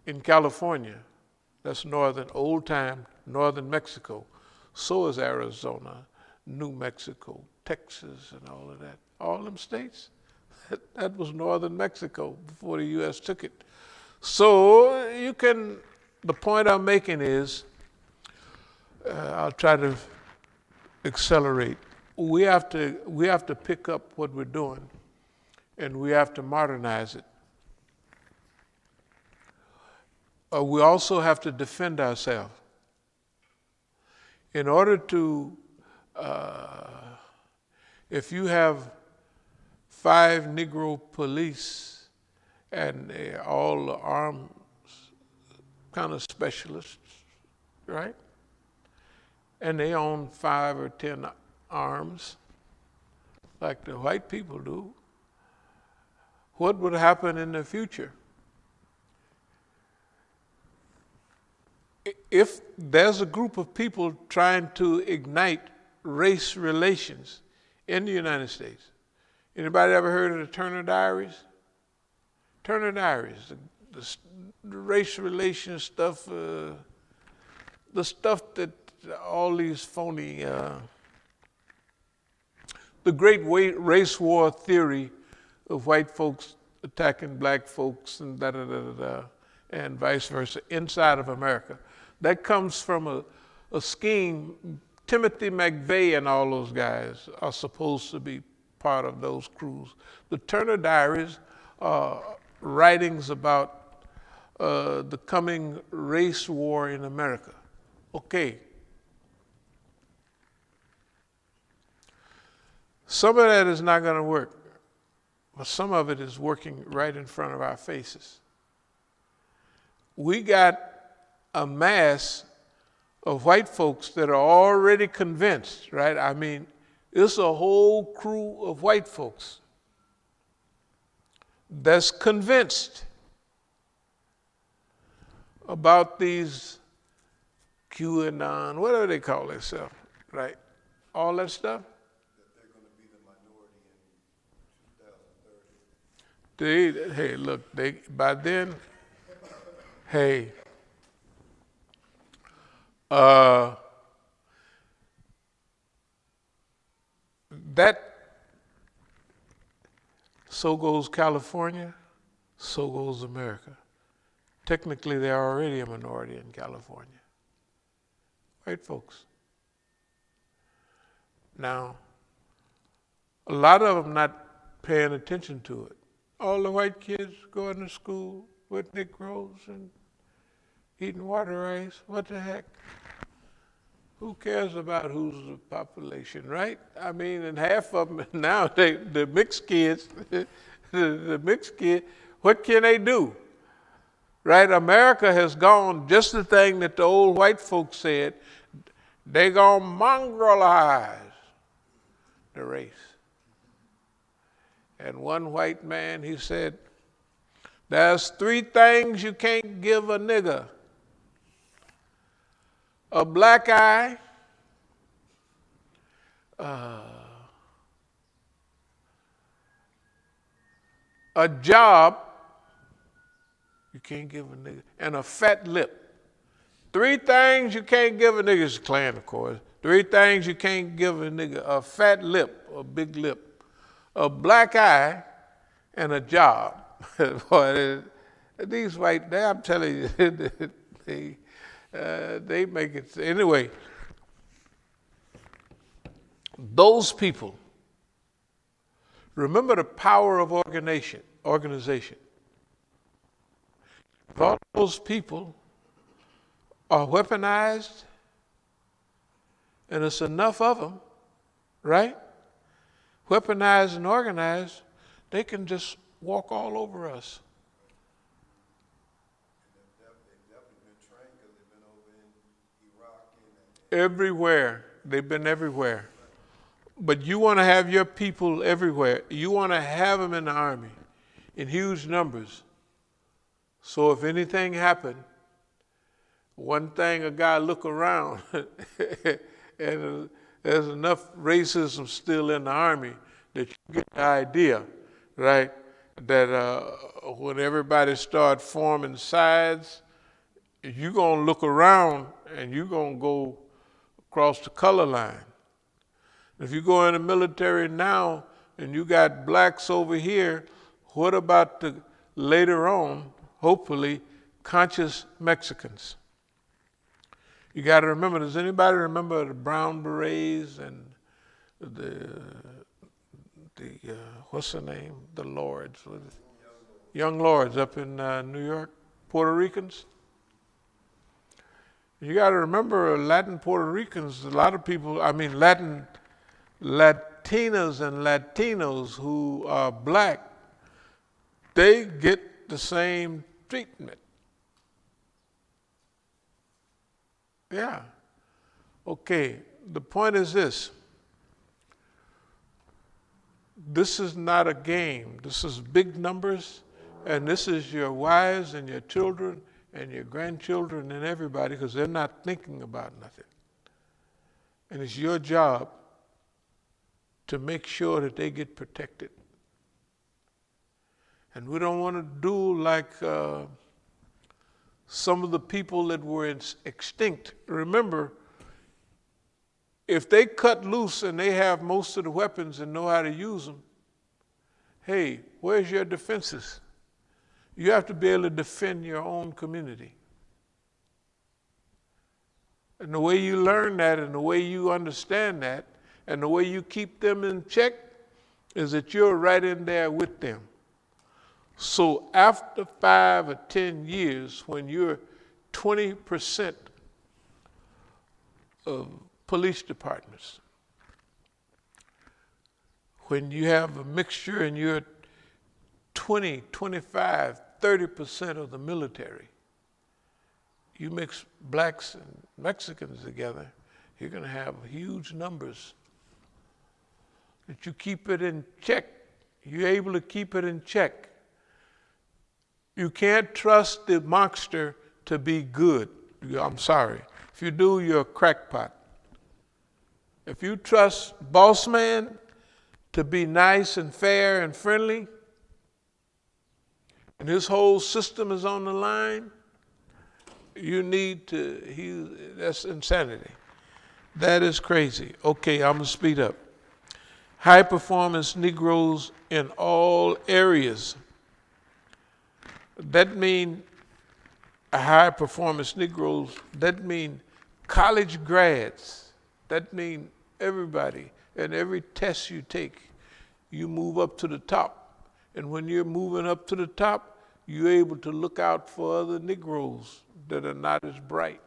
In California. That's northern, old time, northern Mexico. So is Arizona, New Mexico, Texas, and all of that. All them states. That was northern Mexico before the U.S. took it. So you can, the point I'm making is, I'll try to accelerate. We have to pick up what we're doing, and we have to modernize it. We also have to defend ourselves. In order to, if you have 5 Negro police and they're all arms kind of specialists, right? And they own 5 or 10 arms, like the white people do, what would happen in the future? If there's a group of people trying to ignite race relations in the United States, anybody ever heard of the Turner Diaries? Turner Diaries, the race relations stuff, the stuff that all these phony, the great race war theory of white folks attacking black folks and and vice versa inside of America. That comes from a scheme. Timothy McVeigh and all those guys are supposed to be part of those crews. The Turner Diaries are writings about the coming race war in America. Okay. Some of that is not going to work, but some of it is working right in front of our faces. We got a mass of white folks that are already convinced, right? I mean, it's a whole crew of white folks that's convinced about these QAnon, whatever they call themselves, right? All that stuff. That they're going to be the minority in 2030. Hey, look, by then, hey, so goes California, so goes America. Technically, they're already a minority in California. White folks. Now, a lot of them not paying attention to it. All the white kids going to school with Negroes and eating water ice. What the heck? Who cares about who's the population, right? I mean, and half of them now, the mixed kids, the mixed kid, what can they do? Right? America has gone just the thing that the old white folks said, they gonna mongrelize the race. And one white man, he said, there's 3 things you can't give a nigger. A black eye, a job, You can't give a nigga. And a fat lip. 3 things you can't give a nigga. It's Klan, of course. 3 things you can't give a nigga. A fat lip, a big lip, a black eye, and a job. Boy, these white, I'm telling you, they make it. Anyway, those people, remember the power of organization. If all those people are weaponized, and it's enough of them, right? Weaponized and organized, they can just walk all over us. They've definitely been trained because they've been over in Iraq and Everywhere. They've been everywhere. But you want to have your people everywhere. You want to have them in the army in huge numbers. So if anything happened, one thing a guy look around and there's enough racism still in the army that you get the idea, right? That when everybody start forming sides, you're going to look around and you're going to go across the color line. If you go in the military now and you got blacks over here, what about the later on, hopefully, conscious Mexicans? You got to remember, does anybody remember the brown berets and the what's the name? The Lords. Young Lords up in New York, Puerto Ricans. You got to remember Latin Puerto Ricans, a lot of people, Latinas and Latinos who are black, they get the same treatment. Yeah. Okay, the point is this. This is not a game. This is big numbers, and this is your wives and your children and your grandchildren and everybody, because they're not thinking about nothing. And it's your job to make sure that they get protected. And we don't want to do like some of the people that were extinct. Remember, if they cut loose and they have most of the weapons and know how to use them, hey, where's your defenses? You have to be able to defend your own community. And the way you learn that and the way you understand that and the way you keep them in check is that you're right in there with them. So after 5 or 10 years, when you're 20% of police departments, when you have a mixture and you're 20, 25, 30% of the military, you mix blacks and Mexicans together, you're going to have huge numbers. That you keep it in check. You're able to keep it in check. You can't trust the monster to be good. I'm sorry. If you do, you're a crackpot. If you trust boss man to be nice and fair and friendly, and his whole system is on the line, you need to, that's insanity. That is crazy. Okay, I'm gonna speed up. High performance Negroes in all areas. That mean high performance Negroes, that mean college grads, that mean everybody, and every test you take, you move up to the top. And when you're moving up to the top, you're able to look out for other Negroes that are not as bright.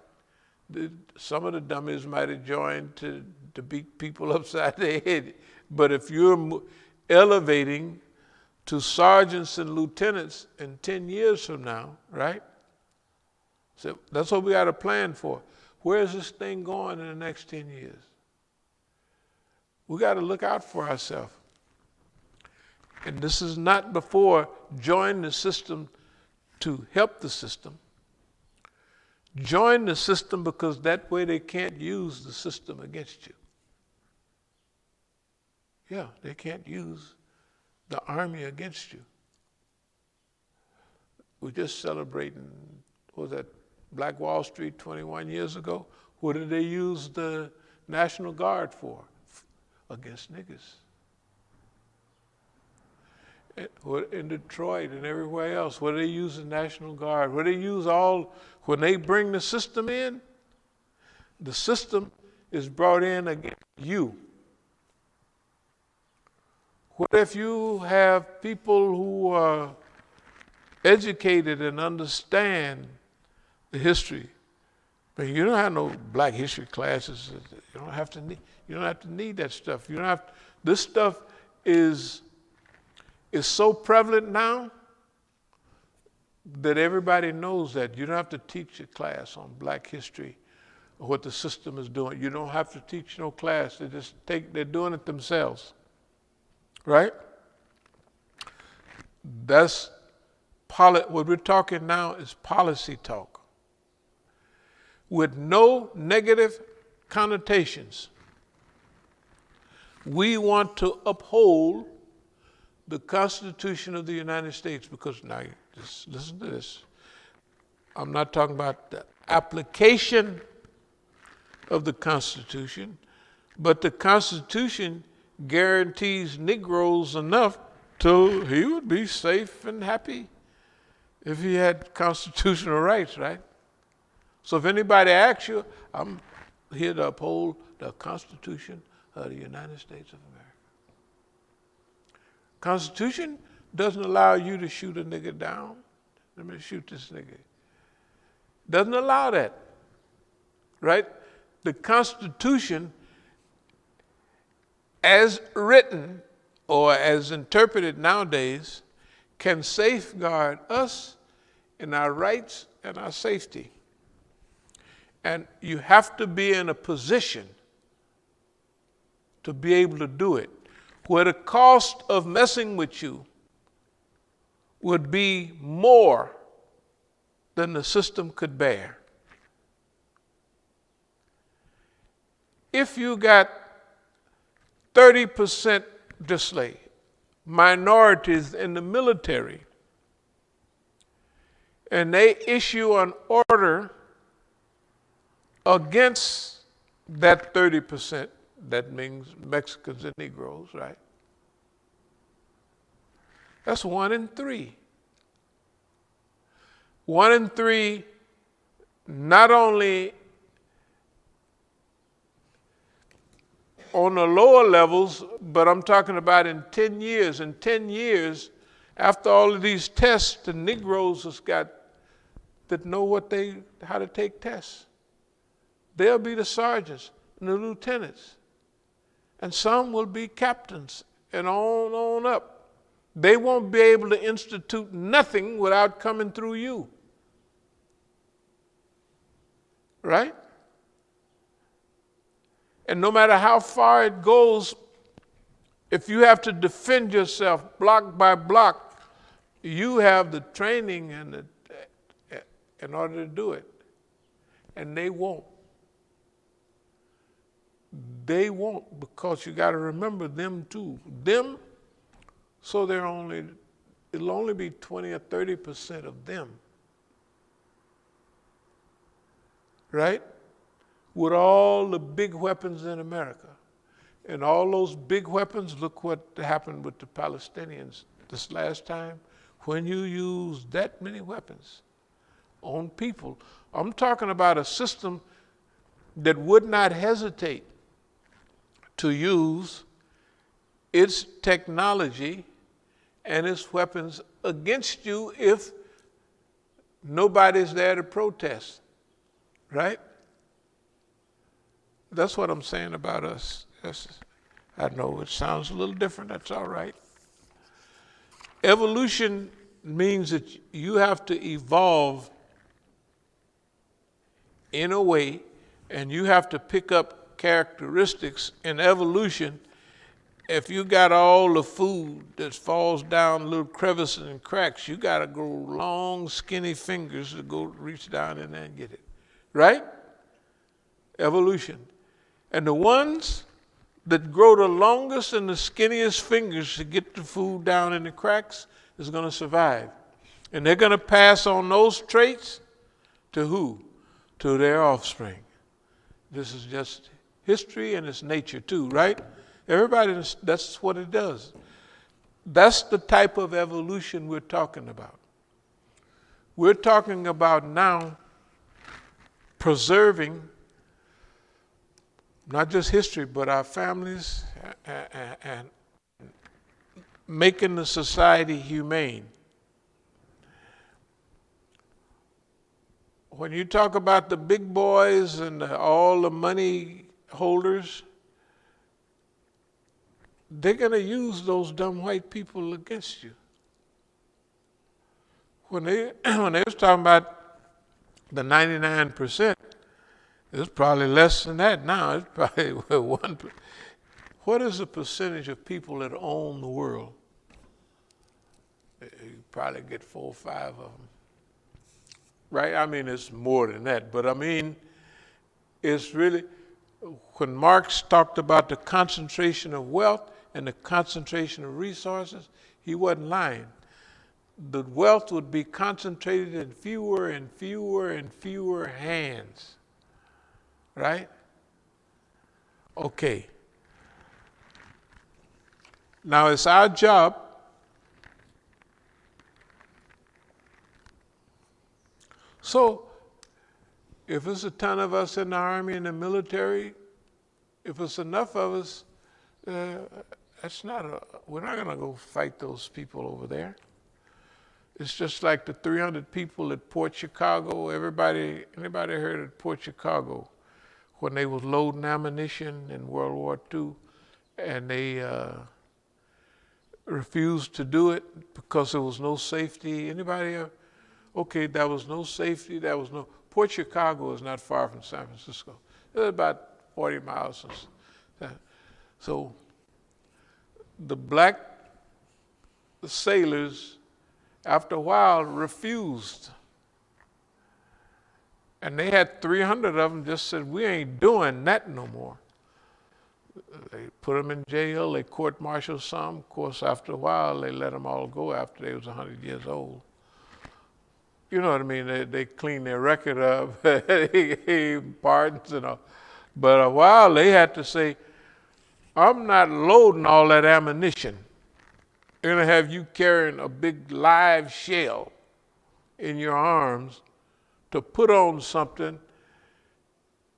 Some of the dummies might have joined to beat people upside their head. But if you're elevating to sergeants and lieutenants in 10 years from now, right? So that's what we got to plan for. Where is this thing going in the next 10 years? We got to look out for ourselves. And this is not before join the system to help the system. Join the system because that way they can't use the system against you. Yeah, they can't use the army against you. We're just celebrating, what was that, Black Wall Street 21 years ago? What did they use the National Guard for? Against niggas. In Detroit and everywhere else, what do they use the National Guard? What do they use when they bring the system in? The system is brought in against you. What if you have people who are educated and understand the history? But you don't have no black history classes. You don't have to need that stuff. This stuff is so prevalent now that everybody knows that. You don't have to teach a class on black history or what the system is doing. You don't have to teach no class. They're doing it themselves. Right? What we're talking now is policy talk with no negative connotations. We want to uphold the Constitution of the United States, because now, just listen to this. I'm not talking about the application of the Constitution, but the Constitution guarantees Negroes enough till he would be safe and happy if he had constitutional rights, right? So if anybody asks you, I'm here to uphold the Constitution of the United States of America. Constitution doesn't allow you to shoot a nigga down. Let me shoot this nigga. Doesn't allow that, right? The Constitution, as written or as interpreted nowadays, can safeguard us in our rights and our safety. And you have to be in a position to be able to do it, where the cost of messing with you would be more than the system could bear. If you got 30% just like minorities in the military, and they issue an order against that 30%, that means Mexicans and Negroes, right? That's 1 in 3. 1 in 3, not only on the lower levels, but I'm talking about in 10 years. In 10 years, after all of these tests, the Negroes that know how to take tests. They'll be the sergeants and the lieutenants. And some will be captains and on up. They won't be able to institute nothing without coming through you. Right? And no matter how far it goes, if you have to defend yourself block by block, you have the training in order to do it. And they won't. They won't, because you got to remember them too. Them, so it'll only be 20 or 30% of them. Right? With all the big weapons in America. And all those big weapons, look what happened with the Palestinians this last time. When you use that many weapons on people, I'm talking about a system that would not hesitate to use its technology and its weapons against you if nobody's there to protest, right? That's what I'm saying about us. I know it sounds a little different, that's all right. Evolution means that you have to evolve in a way, and you have to pick up characteristics in evolution. If you got all the food that falls down little crevices and cracks, you got to grow long, skinny fingers to go reach down in there and get it. Right? Evolution. And the ones that grow the longest and the skinniest fingers to get the food down in the cracks is going to survive. And they're going to pass on those traits to who? To their offspring. This is just history and it's nature too, right? Everybody, that's what it does. That's the type of evolution we're talking about. We're talking about now preserving not just history, but our families and making the society humane. When you talk about the big boys and all the money holders, they're going to use those dumb white people against you. When they was talking about the 99%, it's probably less than that now. It's probably 1%. What is the percentage of people that own the world? You probably get 4 or 5 of them. Right? I mean, it's more than that. But I mean, it's really, when Marx talked about the concentration of wealth and the concentration of resources, he wasn't lying. The wealth would be concentrated in fewer and fewer and fewer hands. Right? Okay. Now it's our job so if it's a ton of us in the army and the military, if it's enough of us, we're not going to go fight those people over there. It's just like the 300 people at Port Chicago. Anybody heard of Port Chicago when they was loading ammunition in World War II and they refused to do it because there was no safety? Anybody? Okay, there was no safety. Port Chicago is not far from San Francisco. It's about 40 miles. So the black sailors, after a while, refused. And they had 300 of them just said, we ain't doing that no more. They put them in jail. They court-martialed some. Of course, after a while, they let them all go after they was 100 years old. You know what I mean? They cleaned their record up, pardons and all. But a while they had to say, I'm not loading all that ammunition. They're going to have you carrying a big live shell in your arms to put on something,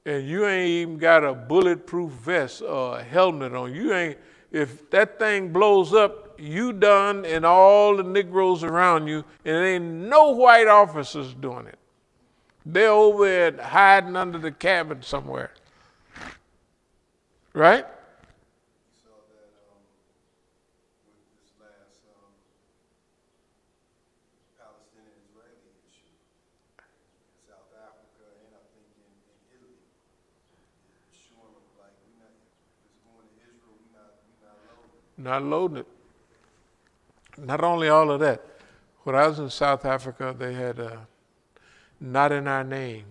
and you ain't even got a bulletproof vest or a helmet on. If that thing blows up, you done and all the Negroes around you, and there ain't no white officers doing it. They're over there hiding under the cabin somewhere. Right? You saw that with this last Palestinian-Israeli issue in South Africa, and I think in Italy. Showing like if it's going to Israel, we not loading. Not loading it. Not only all of that. When I was in South Africa, they had not in our name.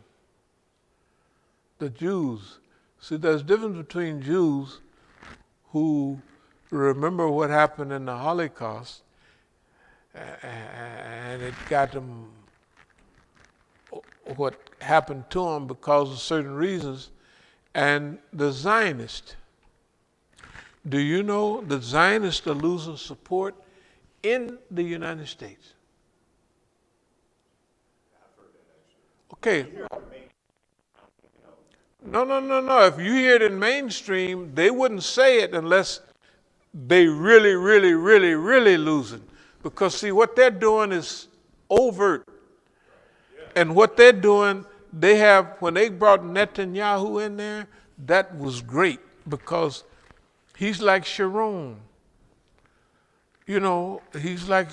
The Jews. See, there's a difference between Jews who remember what happened in the Holocaust and it got them what happened to them because of certain reasons, and the Zionists. Do you know the Zionists are losing support in the United States? Okay. No. If you hear it in mainstream, they wouldn't say it unless they really, really, really, really losing. Because see, what they're doing is overt. And what they're doing, when they brought Netanyahu in there, that was great because he's like Sharon. You know, he's like,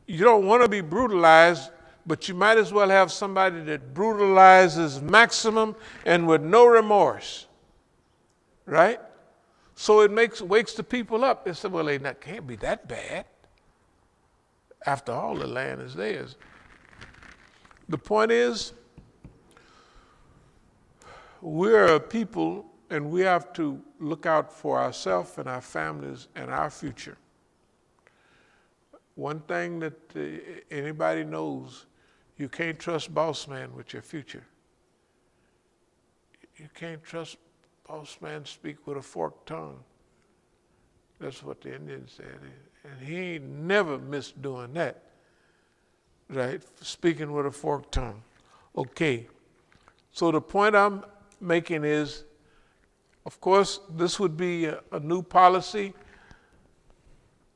you don't want to be brutalized, but you might as well have somebody that brutalizes maximum and with no remorse. Right? So it wakes the people up. They say, well, it can't be that bad. After all, the land is theirs. The point is, we're a people and we have to look out for ourselves and our families and our future. One thing that anybody knows, you can't trust boss man with your future. You can't trust boss man speak with a forked tongue. That's what the Indian said. And he ain't never missed doing that, right? Speaking with a forked tongue. Okay, so the point I'm making is, of course, this would be a new policy.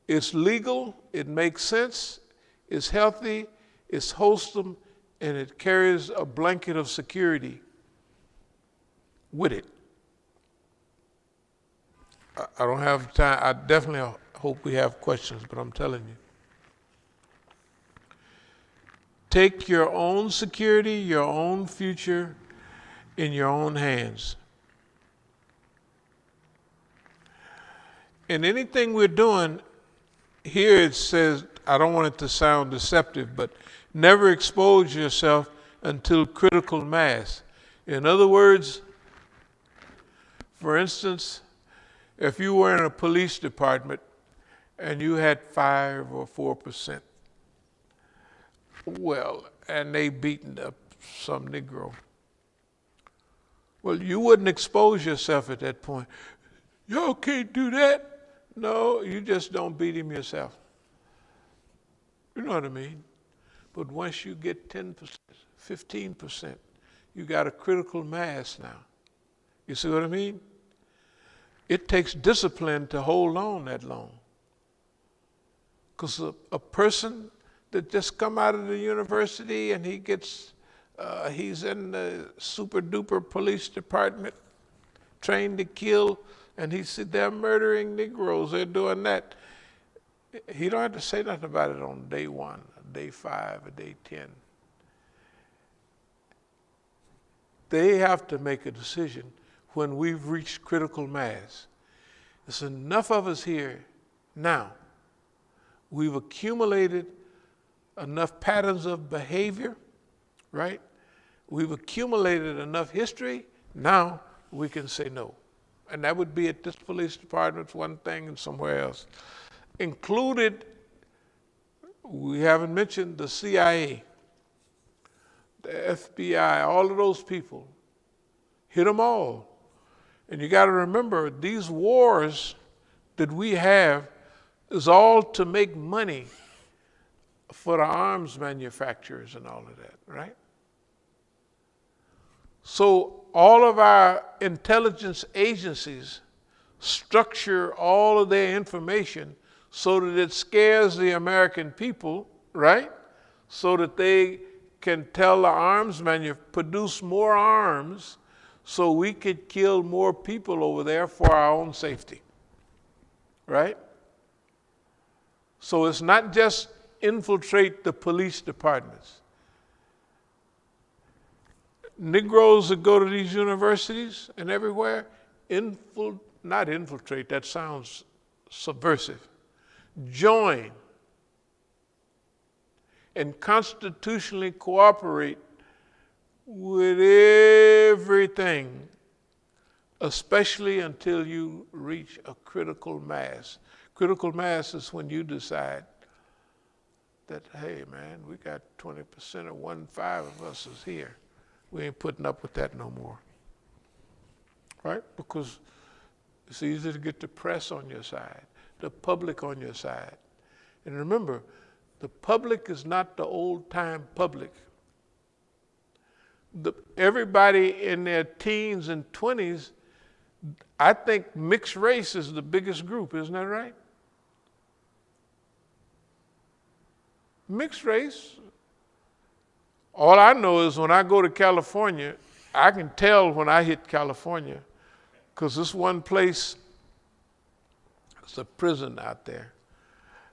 It's legal, it makes sense, it's healthy, it's wholesome, and it carries a blanket of security with it. I don't have time. I definitely hope we have questions, but I'm telling you. Take your own security, your own future in your own hands. And anything we're doing, here it says, I don't want it to sound deceptive, but never expose yourself until critical mass. In other words, for instance, if you were in a police department and you had 5 or 4%, well, and they beaten up some Negro, well, you wouldn't expose yourself at that point. Y'all can't do that. No, you just don't beat him yourself. You know what I mean? But once you get 10%, 15%, you got a critical mass now. You see what I mean? It takes discipline to hold on that long. Because a person that just come out of the university and he gets, he's in the super duper police department, trained to kill, and he said they're murdering Negroes, they're doing that. He don't have to say nothing about it on day 1, day 5, or day 10. They have to make a decision when we've reached critical mass. There's enough of us here now. We've accumulated enough patterns of behavior, right? We've accumulated enough history. Now we can say no. And that would be at this police department, one thing, and somewhere else. Included, we haven't mentioned the CIA, the FBI, all of those people. Hit them all. And you got to remember, these wars that we have is all to make money for the arms manufacturers and all of that, right? So all of our intelligence agencies structure all of their information so that it scares the American people, right? So that they can tell the arms manufacturers, produce more arms so we could kill more people over there for our own safety, right? So it's not just infiltrate the police departments. Negroes that go to these universities and everywhere, not infiltrate, that sounds subversive. Join and constitutionally cooperate with everything, especially until you reach a critical mass. Critical mass is when you decide that, hey man, we got 20% or 1/5 of us is here. We ain't putting up with that no more, right? Because it's easy to get the press on your side, the public on your side. And remember, the public is not the old-time public. Everybody in their teens and 20s, I think mixed race is the biggest group, isn't that right? Mixed race. All I know is when I go to California, I can tell when I hit California, because this one place, it's a prison out there.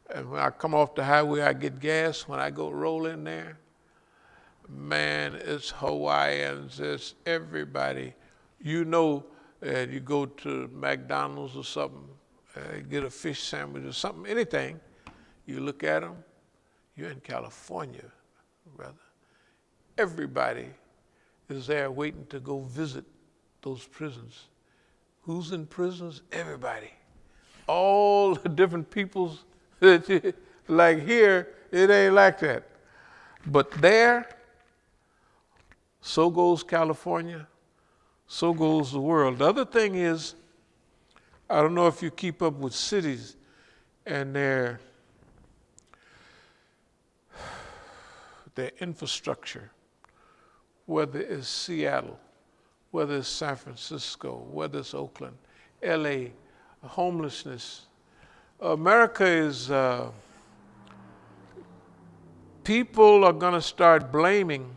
And when I come off the highway, I get gas. When I go roll in there, man, it's Hawaiians, it's everybody. You know, you go to McDonald's or something, get a fish sandwich or something, anything, you look at them, you're in California, brother. Everybody is there waiting to go visit those prisons. Who's in prisons? Everybody. All the different peoples that Like here, it ain't like that. But there, so goes California, so goes the world. The other thing is, I don't know if you keep up with cities and their infrastructure, whether it's Seattle, whether it's San Francisco, whether it's Oakland, LA, homelessness. America is, people are going to start blaming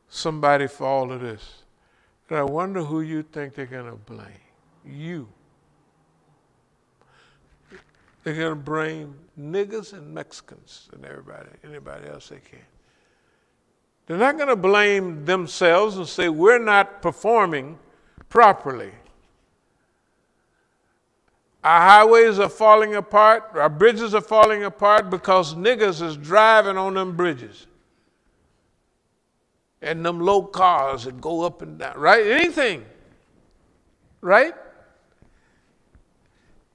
somebody for all of this. And I wonder who you think they're going to blame. You. They're going to blame niggas and Mexicans and anybody else they can. They're not going to blame themselves and say, we're not performing properly. Our highways are falling apart, our bridges are falling apart because niggas is driving on them bridges. And them low cars that go up and down, right? Anything, right?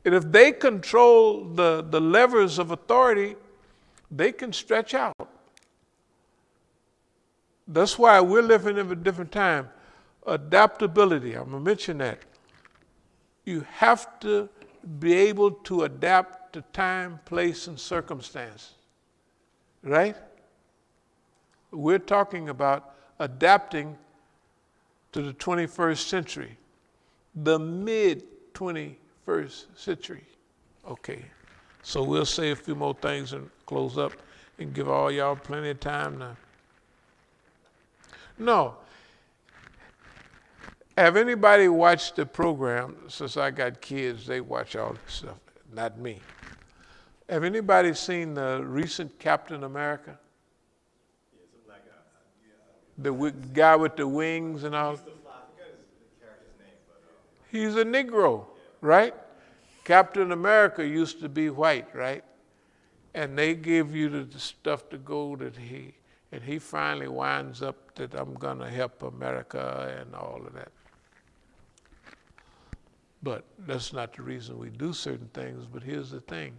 And if they control the levers of authority, they can stretch out. That's why we're living in a different time. Adaptability, I'm going to mention that. You have to be able to adapt to time, place, and circumstance, right? We're talking about adapting to the 21st century, the mid-21st century. Okay, so we'll say a few more things and close up and give all y'all plenty of time now. No. Have anybody watched the program? Since I got kids, they watch all this stuff, not me. Have anybody seen the recent Captain America? The guy with the wings and all. He's a Negro, right? Captain America used to be white, right? And they give you the stuff to go that and he finally winds up that I'm going to help America and all of that. But that's not the reason we do certain things. But here's the thing.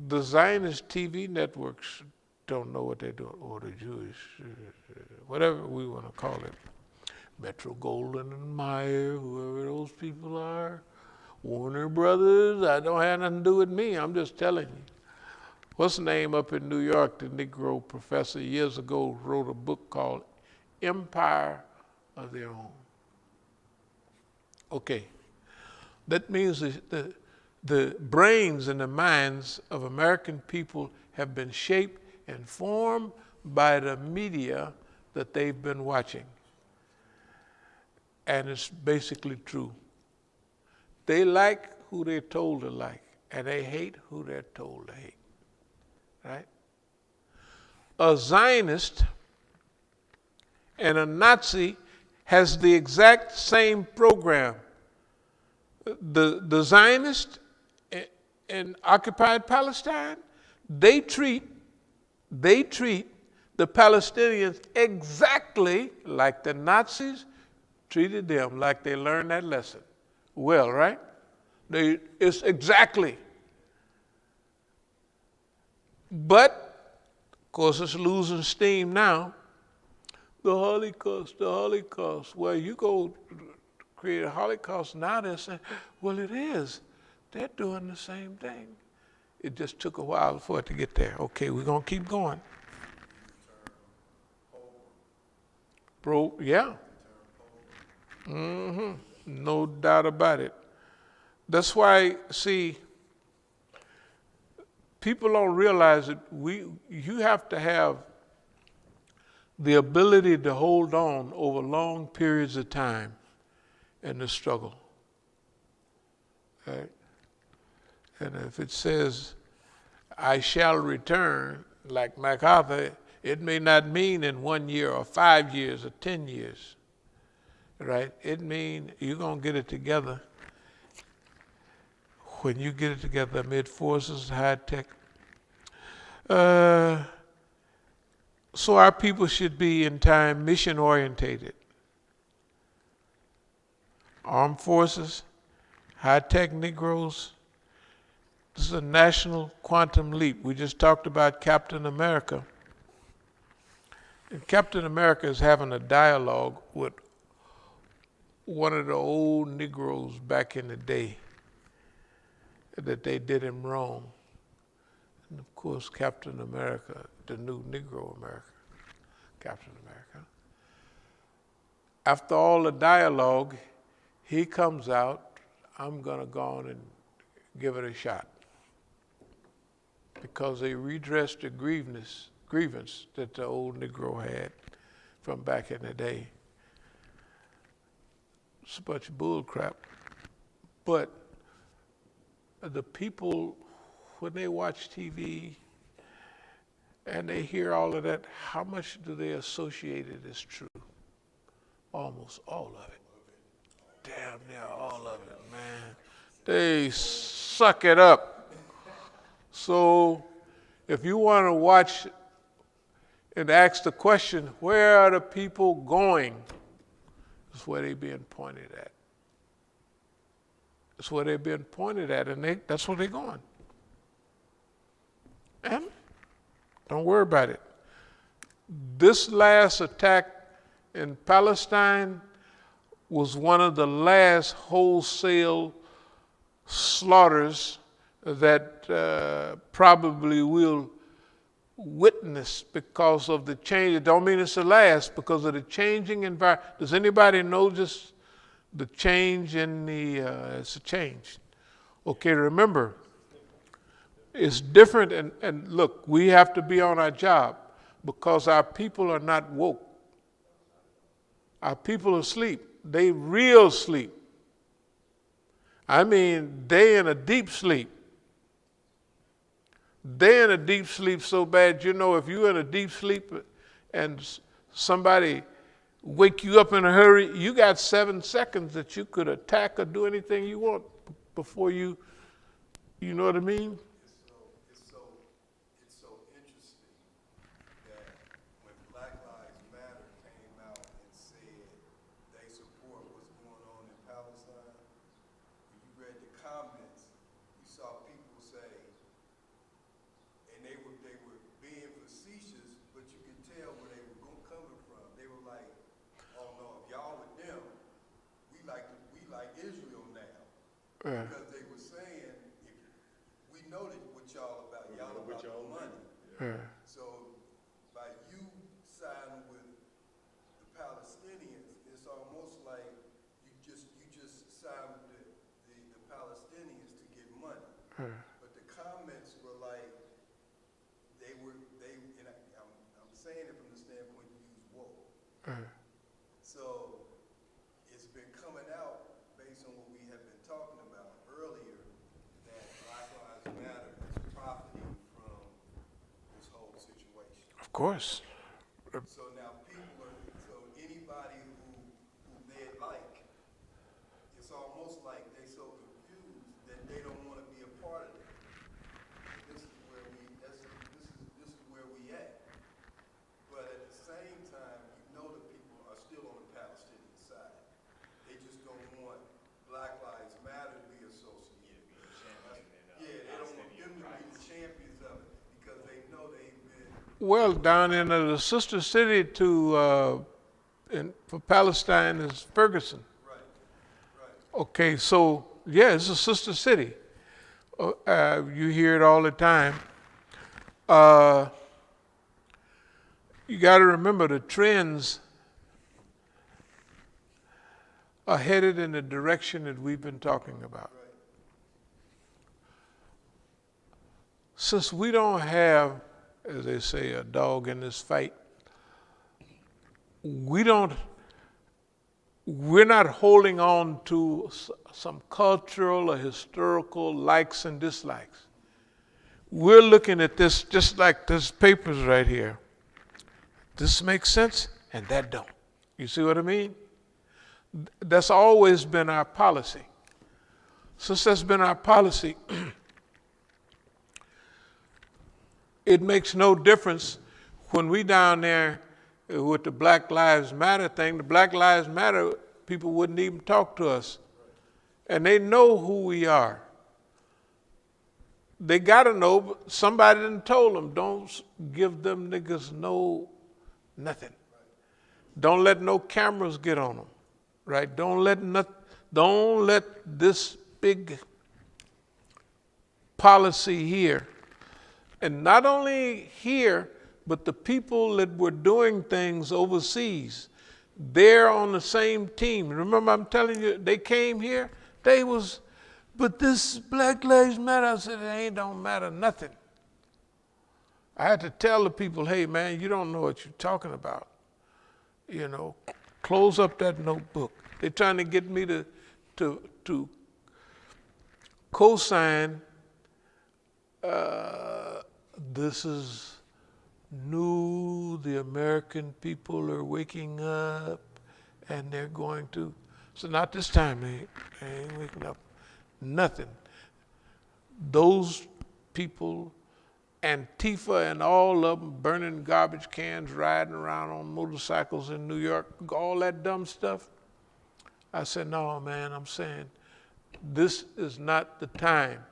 The Zionist TV networks don't know what they're doing, or the Jewish, whatever we want to call it. Metro Goldwyn and Meyer, whoever those people are, Warner Brothers, I don't have nothing to do with me, I'm just telling you. What's the name up in New York, the Negro professor years ago wrote a book called Empire of Their Own. Okay, that means the brains and the minds of American people have been shaped and formed by the media that they've been watching. And it's basically true. They like who they're told to like, and they hate who they're told to hate, right? A Zionist and a Nazi has the exact same program. The Zionist in occupied Palestine, they treat the Palestinians exactly like the Nazis treated them, like they learned that lesson. Well, right? It's exactly. But, of course, it's losing steam now. The Holocaust. Well, you go create a Holocaust now, they're saying, well, it is. They're doing the same thing. It just took a while for it to get there. Okay, we're going to keep going. Yeah. Mm-hmm. No doubt about it. That's why, see, people don't realize that you have to have the ability to hold on over long periods of time in the struggle. Right? And if it says, I shall return, like MacArthur, it may not mean in 1 year or 5 years or 10 years. Right? It means you're going to get it together. When you get it together amid forces, high tech. So our people should be in time mission orientated. armed forces, high-tech Negroes. This is a national quantum leap. We just talked about Captain America. And Captain America is having a dialogue with one of the old Negroes back in the day that they did him wrong. And of course, Captain America, the new Negro America, Captain America. After all the dialogue, he comes out, I'm gonna go on and give it a shot. Because they redressed the grievance that the old Negro had from back in the day. It's a bunch of bull crap. But the people, when they watch TV and they hear all of that, how much do they associate it as true? Almost all of it. Damn near all of it, man. They suck it up. So if you want to watch and ask the question, where are the people going? That's where they're being pointed at. That's where they're being pointed at, and that's where they're going. And don't worry about it. This last attack in Palestine was one of the last wholesale slaughters that probably we'll witness because of the change. It don't mean it's the last, because of the changing environment. Does anybody know just the change in the, it's a change. Okay, remember, it's different, and look, we have to be on our job because our people are not woke. Our people are asleep. They real sleep. I mean, they in a deep sleep. They in a deep sleep so bad, you know, if you're in a deep sleep and somebody wake you up in a hurry, you got 7 seconds that you could attack or do anything you want before you know what I mean? It's so interesting that when Black Lives Matter came out and said they support what's going on in Palestine, when you read the comments, you saw people say, and they were being facetious, but you could tell where they were coming from. They were like, "Oh no, if y'all with them, we like Israel now," because they were saying, if we know that what y'all about, y'all about the money. So by you siding with the Palestinians, it's almost like you just side with the Palestinians to get money. But the comments were like, and I'm saying it from the standpoint you use woke. So it's been coming out based on what we have been talking about earlier, that Black Lives Matter is profiting from this whole situation. Of course. So now so anybody who they like, it's almost like they so confused that they don't want to be a part of it. This is where we at. But at the same time, you know the people are still on the Palestinian side. They just don't want Black Lives Matter to be associated. They don't want them to be the champions of it because they know they've been. Well, down in the sister city for Palestine is Ferguson. Right. Okay, so yeah, it's a sister city. You hear it all the time. You got to remember the trends are headed in the direction that we've been talking about. Right. Since we don't have, as they say, a dog in this fight, we're not holding on to some cultural or historical likes and dislikes. We're looking at this just like this papers right here. This makes sense and that don't. You see what I mean? That's always been our policy. Since that's been our policy, it makes no difference when we down there with the Black Lives Matter thing. The Black Lives Matter people wouldn't even talk to us. And they know who we are. They got to know, but somebody done told them, don't give them niggas nothing. Don't let no cameras get on them, right? Don't let this big policy here, and not only here, but the people that were doing things overseas, they're on the same team. Remember, I'm telling you, they came here, but this Black Lives Matter. I said, it don't matter nothing. I had to tell the people, hey man, you don't know what you're talking about. You know, close up that notebook. They're trying to get me to co-sign this is new, the American people are waking up and they're going to. So not this time, they ain't waking up. Nothing. Those people, Antifa and all of them burning garbage cans, riding around on motorcycles in New York, all that dumb stuff. I said, no, man, I'm saying this is not the time.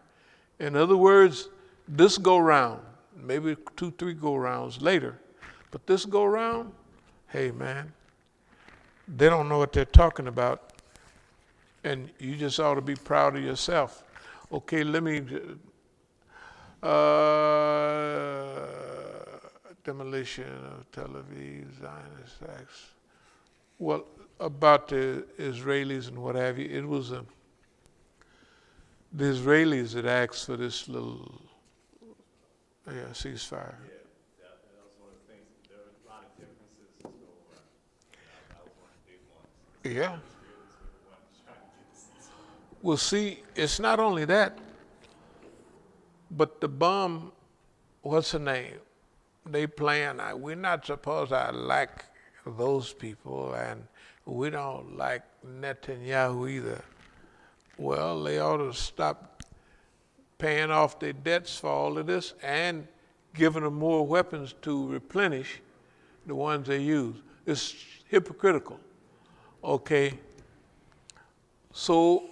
In other words, this go round, maybe 2, 3 go rounds later, but this go round, hey man, they don't know what they're talking about, and you just ought to be proud of yourself. Okay, let me, demolition of Tel Aviv, Zionist acts. Well, about the Israelis and what have you, it was the Israelis that asked for this little ceasefire. Yeah, that was one of the things. There were a lot of differences to go around. That was one of the big ones. Yeah. Israelis were the ones trying to get the ceasefire. Well, see, it's not only that, but the bum, what's her name? They playing, we're not supposed to like those people, and we don't like Netanyahu either. Well, they ought to stop paying off their debts for all of this and giving them more weapons to replenish the ones they use. It's hypocritical, okay? So,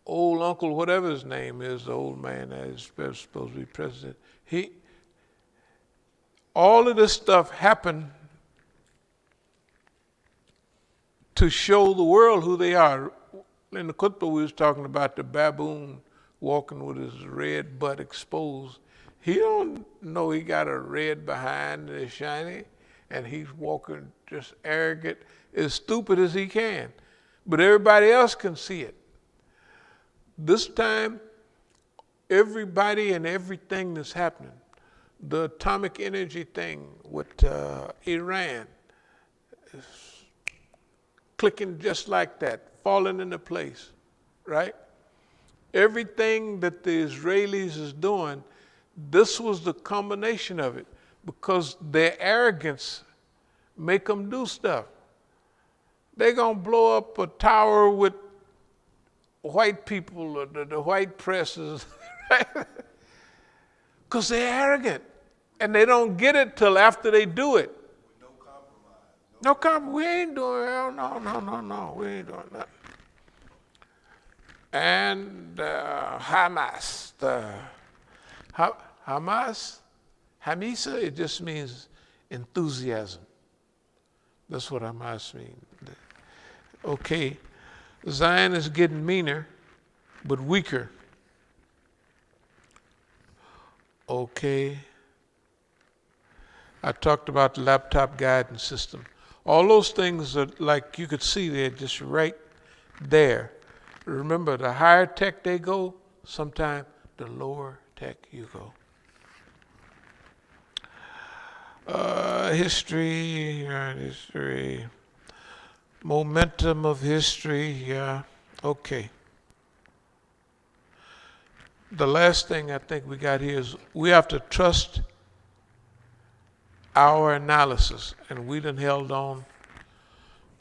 old uncle, whatever his name is, the old man that is supposed to be president, all of this stuff happened to show the world who they are. In the khutbah, we was talking about the baboon walking with his red butt exposed. He don't know he got a red behind and it's shiny, and he's walking just arrogant, as stupid as he can. But everybody else can see it. This time, everybody and everything that's happening, the atomic energy thing with Iran is clicking just like that, falling into place, right? Everything that the Israelis is doing, this was the combination of it, because their arrogance make them do stuff. They're gonna blow up a tower with white people, or the white presses, because they're arrogant, and they don't get it till after they do it. With no compromise. No compromise. We ain't doing no. We ain't doing nothing. And Hamas, Hamisa, it just means enthusiasm. That's what Hamas means. Okay, Zion is getting meaner, but weaker. Okay. I talked about the laptop guidance system. All those things are, like you could see, they're just right there. Remember, the higher tech they go, sometimes the lower tech you go. History, momentum of history, yeah, okay. The last thing I think we got here is we have to trust our analysis, and we done held on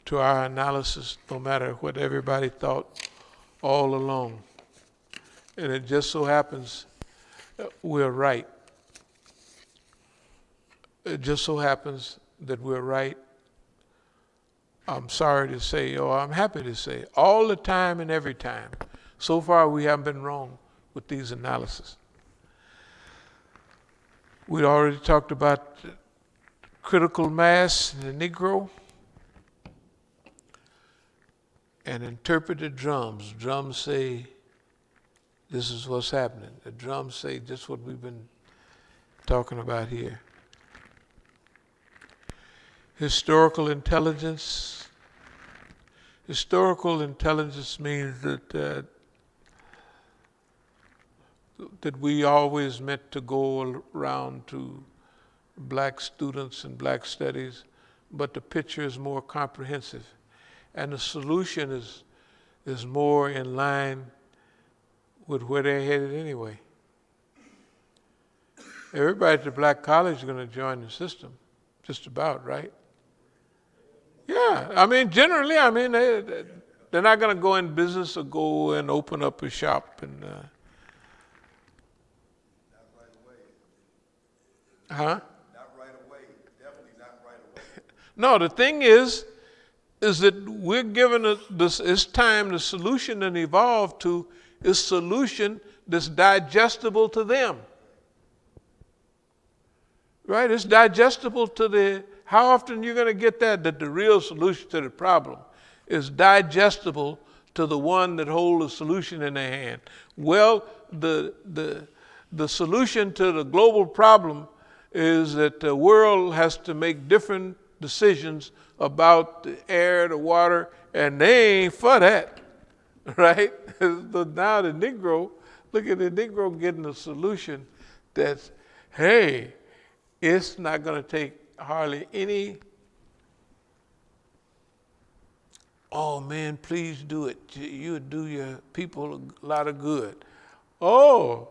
to our analysis no matter what everybody thought all along. And it just so happens we're right. It just so happens that we're right. I'm sorry to say, or I'm happy to say, all the time and every time, so far we haven't been wrong with these analyses. We already talked about critical mass in the Negro and interpreted drums. Drums say, this is what's happening. The drums say just what we've been talking about here. Historical intelligence. Historical intelligence means that that we always meant to go around to black students and black studies, but the picture is more comprehensive. And the solution is more in line with where they're headed anyway. Everybody at the black college is going to join the system, just about, right? Yeah, I mean, generally, I mean, they're not going to go in business or go and open up a shop and huh? Not right away. Definitely not right away. No, the thing is that we're given it's time the solution and evolve to is solution that's digestible to them. Right? It's digestible to how often you're going to get that the real solution to the problem is digestible to the one that holds the solution in their hand. Well, the solution to the global problem is that the world has to make different decisions about the air, the water, and they ain't for that, right? So now the Negro, look at the Negro getting a solution that's, hey, it's not going to take hardly any, oh man, please do it. You would do your people a lot of good. Oh,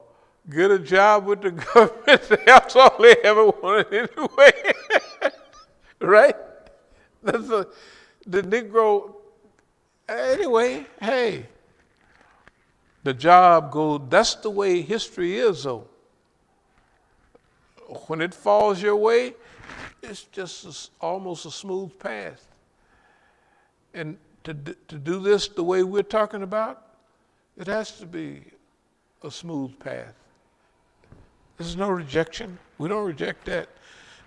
get a job with the government. That's all they ever wanted anyway. Right? The Negro, anyway, hey, the job goes, that's the way history is though. When it falls your way, it's just almost a smooth path. And to do this the way we're talking about, it has to be a smooth path. There's no rejection. We don't reject that.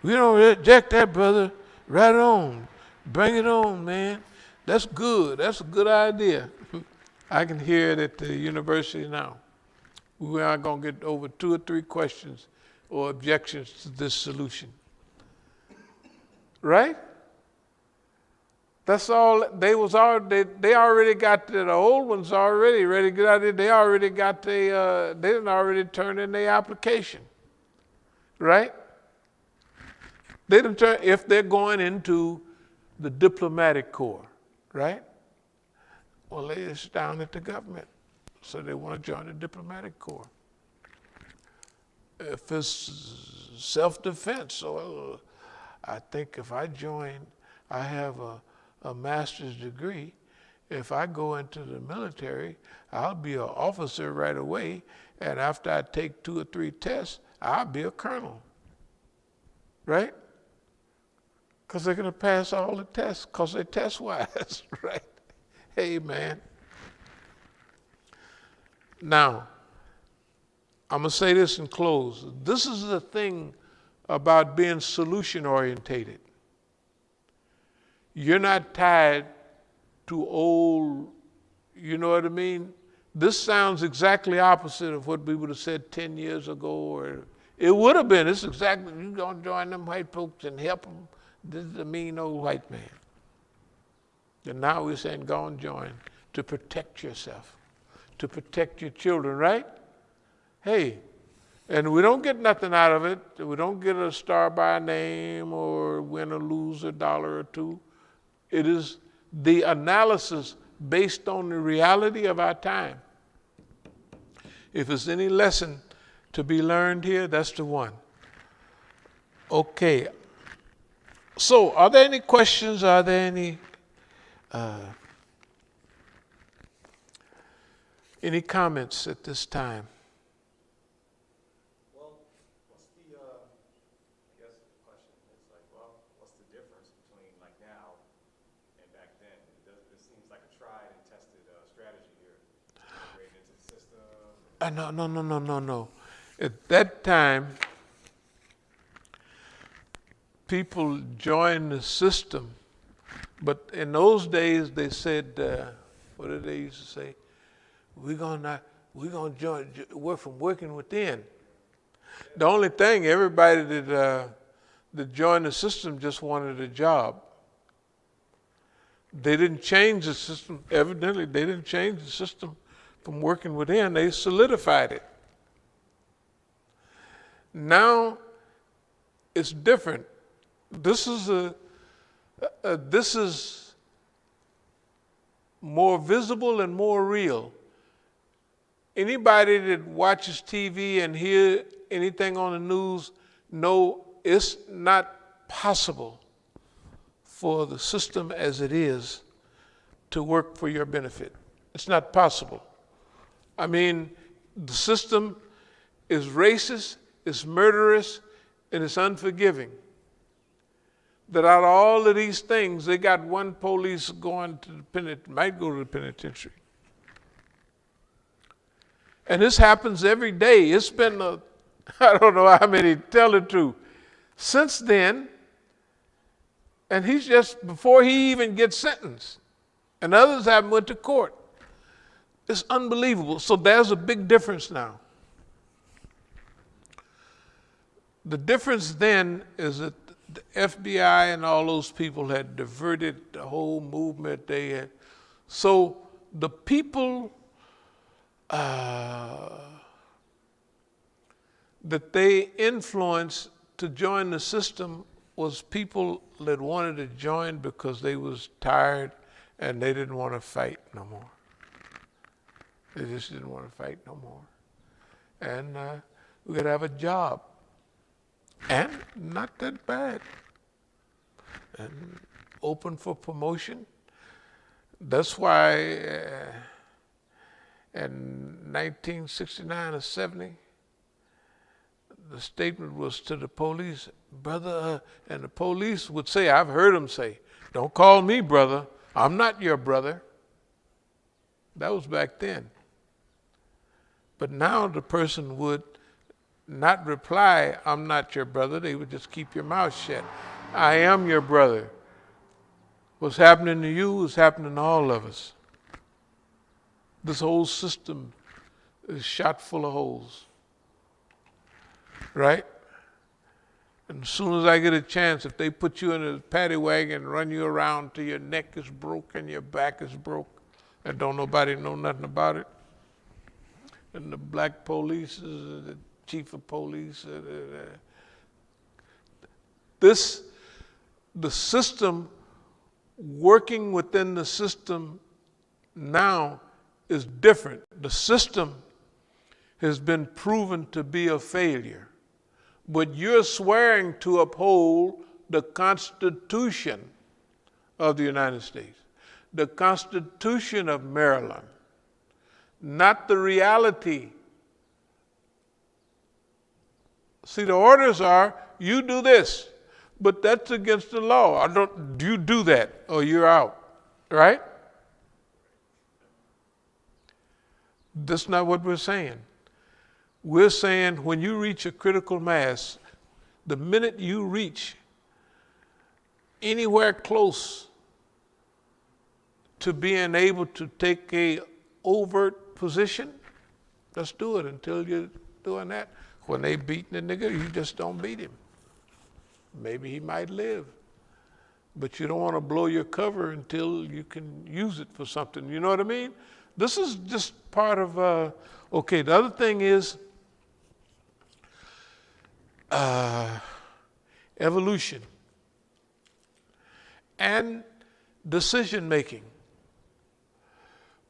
We don't reject that, brother. Right on. Bring it on, man. That's good. That's a good idea. I can hear it at the university now. We are going to get over 2 or 3 questions or objections to this solution. Right? That's all. They already got the old ones already ready to get out there. They already got they didn't already turn in their application. Right? They didn't turn if they're going into the diplomatic corps, right? Well, it's down at the government, so they want to join the diplomatic corps. If it's self-defense, well, I think if I join, I have a master's degree. If I go into the military, I'll be an officer right away, and after I take 2 or 3 tests, I'll be a colonel, right? Because they're going to pass all the tests, because they're test-wise, right? Hey, man. Now, I'm going to say this and close. This is the thing about being solution-orientated. You're not tied to old, you know what I mean? This sounds exactly opposite of what we would have said 10 years ago, or it would have been. It's exactly, you're going to join them white folks and help them. This is a mean old white man. And now we're saying go and join to protect yourself, to protect your children, right? Hey, and we don't get nothing out of it. We don't get a star by name or win or lose $1 or $2. It is the analysis based on the reality of our time. If there's any lesson to be learned here, that's the one. Okay. So, are there any questions? Are there any comments at this time? Well, what's the, I guess the question is like, well, what's the difference between like now and back No. At that time, people joined the system, but in those days they said, what did they used to say? We're gonna join work from working within. The only thing, everybody that joined the system just wanted a job. They didn't change the system. Evidently, they didn't change the system from working within. They solidified it. Now it's different. This is more visible and more real. Anybody that watches TV and hear anything on the news know it's not possible for the system as it is to work for your benefit. It's not possible. I mean, the system is racist, it's murderous, and it's unforgiving. That out of all of these things, they got one police going to the might go to the penitentiary. And this happens every day. It's been, I don't know how many tell the truth. Since then, and he's just, before he even gets sentenced, and others haven't went to court. It's unbelievable. So there's a big difference now. The difference then is that the FBI and all those people had diverted the whole movement. So the people that they influenced to join the system was people that wanted to join because they was tired and they didn't want to fight no more. They just didn't want to fight no more. And we could have a job. And not that bad. And open for promotion. That's why in 1969 or 70, the statement was to the police, brother, and the police would say, I've heard them say, don't call me brother, I'm not your brother. That was back then. But now the person would not reply, I'm not your brother. They would just keep your mouth shut. I am your brother. What's happening to you is happening to all of us. This whole system is shot full of holes. Right? And as soon as I get a chance, if they put you in a paddy wagon and run you around till your neck is broke and your back is broke, and don't nobody know nothing about it, and the black police, the chief of police, the system working within the system now is different. The system has been proven to be a failure. But you're swearing to uphold the Constitution of the United States, the Constitution of Maryland, not the reality. See, the orders are, you do this, but that's against the law. You do that or you're out, right? That's not what we're saying. We're saying when you reach a critical mass, the minute you reach anywhere close to being able to take a overt position, let's do it. Until you're doing that, when they beating the nigga, you just don't beat him. Maybe he might live. But you don't want to blow your cover until you can use it for something. You know what I mean? This is just part of, okay, the other thing is evolution and decision making.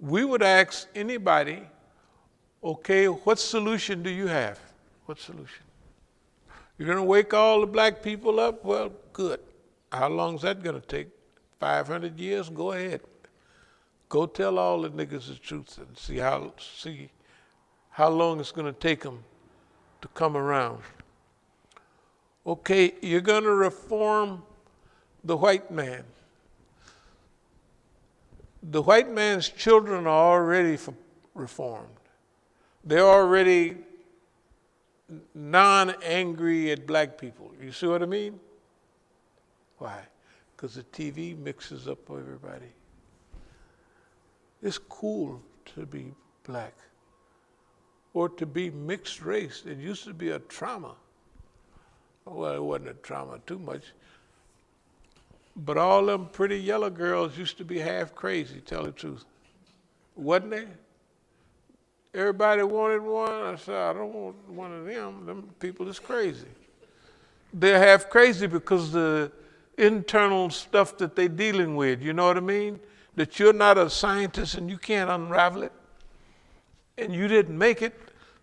We would ask anybody, okay, what solution do you have? What solution? You're going to wake all the black people up? Well, good. How long is that going to take? 500 years? Go ahead. Go tell all the niggas the truth and see how long it's going to take them to come around. Okay, you're going to reform the white man. The white man's children are already reformed. They're already non-angry at black people. You see what I mean? Why? Because the TV mixes up everybody. It's cool to be black or to be mixed race. It used to be a trauma. Well, it wasn't a trauma too much. But all them pretty yellow girls used to be half crazy, tell the truth. Wasn't they? Everybody wanted one. I said, I don't want one of them. Them people is crazy. They're half crazy because the internal stuff that they're dealing with, you know what I mean? That you're not a scientist and you can't unravel it. And you didn't make it.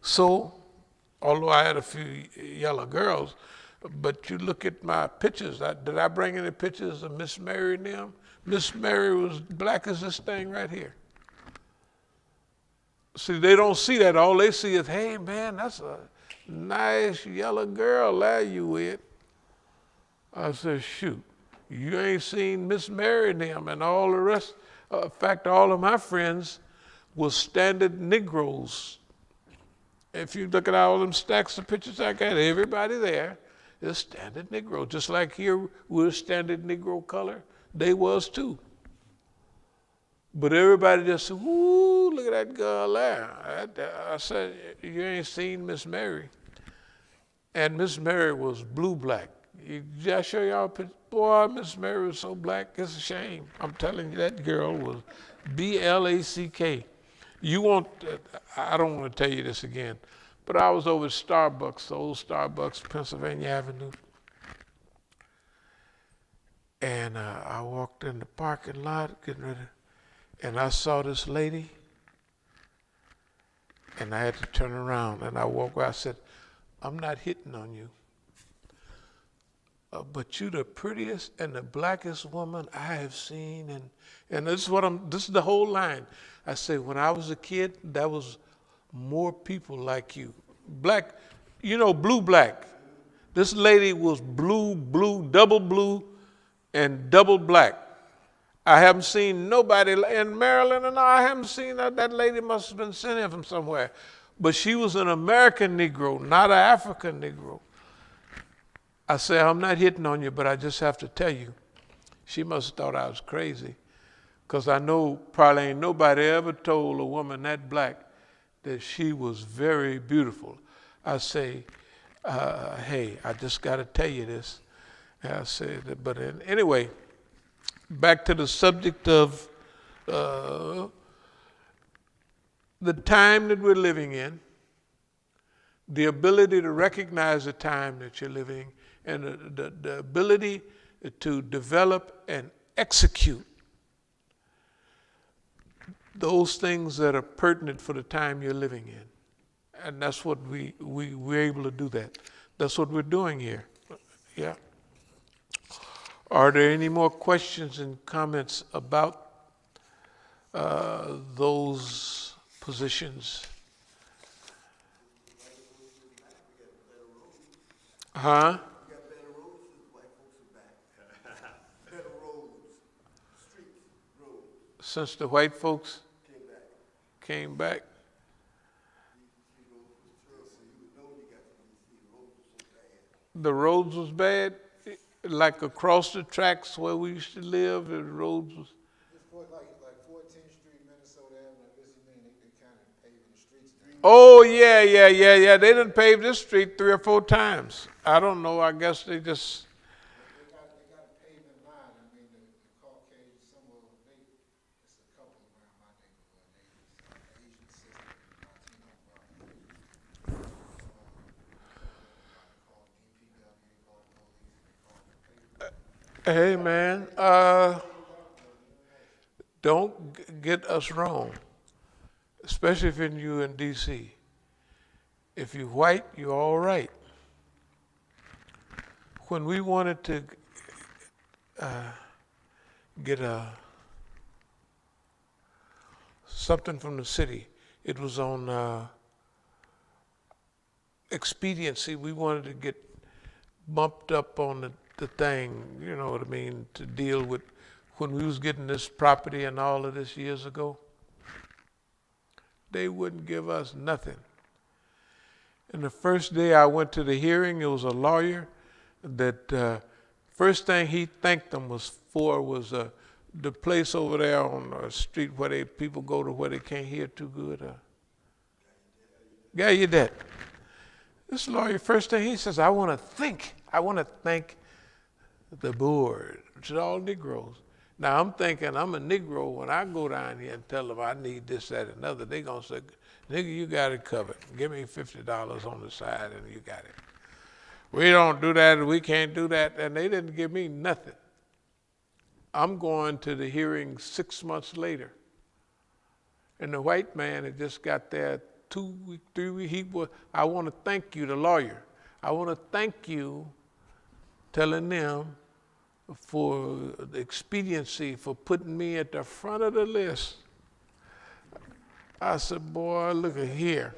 So, although I had a few yellow girls, but you look at my pictures. Did I bring any pictures of Miss Mary and them? Miss Mary was black as this thing right here. See, they don't see that. All they see is, hey, man, that's a nice yellow girl there you with. I said, shoot, you ain't seen Miss Mary and them and all the rest. In fact, all of my friends were standard Negroes. If you look at all them stacks of pictures I got, everybody there is standard Negro. Just like here, we're standard Negro color. They was too. But everybody just said, whoo, look at that girl there. I said, you ain't seen Miss Mary. And Miss Mary was blue-black. Did I show y'all a picture? Boy, Miss Mary was so black, it's a shame. I'm telling you, that girl was B-L-A-C-K. You won't, I don't want to tell you this again, but I was over at Starbucks, the old Starbucks, Pennsylvania Avenue. And I walked in the parking lot, getting ready, and I saw this lady, and I had to turn around, and I walked by, I said, I'm not hitting on you, but you the prettiest and the blackest woman I have seen, and this is the whole line. I say, when I was a kid, there was more people like you. Black, you know, blue-black. This lady was blue, double blue, and double black. I haven't seen nobody in Maryland, and I haven't seen that. That lady must have been sent in from somewhere. But she was an American Negro, not an African Negro. I say, I'm not hitting on you, but I just have to tell you, she must have thought I was crazy. Because I know probably ain't nobody ever told a woman that black that she was very beautiful. I say, hey, I just got to tell you this. And I said, but anyway, back to the subject of the time that we're living in, the ability to recognize the time that you're living, and the ability to develop and execute those things that are pertinent for the time you're living in. And that's what we're able to do that. That's what we're doing here. Yeah. Are there any more questions and comments about those positions? Huh? We got better roads since white folks are back. Better roads, streets, roads. Since the white folks came back. The roads was bad, like across the tracks where we used to live, the roads was. It's like 14th Street, Minnesota Avenue. I guess you mean they kind of paving the streets down. Oh yeah. They done paved this street 3 or 4 times. I don't know. I guess they just. They got a pavement line. I mean, the Caucasian, some of them, it's a couple around my neighborhood. They Asian sister, Latino brother. Call DPW, they call police, they call the pavement. Hey man, don't get us wrong, especially if you're in D.C. If you're white, you're all right. When we wanted to get something from the city, it was on expediency. We wanted to get bumped up on the thing, you know what I mean, to deal with when we was getting this property and all of this years ago. They wouldn't give us nothing. And the first day I went to the hearing, it was a lawyer that first thing he thanked them was the place over there on the street where people go to where they can't hear too good. Yeah, you did. This lawyer, first thing he says, I want to thank the board, which is all Negroes. Now I'm thinking I'm a Negro. When I go down here and tell them I need this, that, and another, they gonna say, nigga, you got it covered. Give me $50 on the side and you got it. We don't do that, we can't do that, and they didn't give me nothing. I'm going to the hearing 6 months later, and the white man had just got there 2 weeks, 3 weeks. I want to thank you, the lawyer. I want to thank you, telling them for the expediency for putting me at the front of the list. I said, boy, look at here.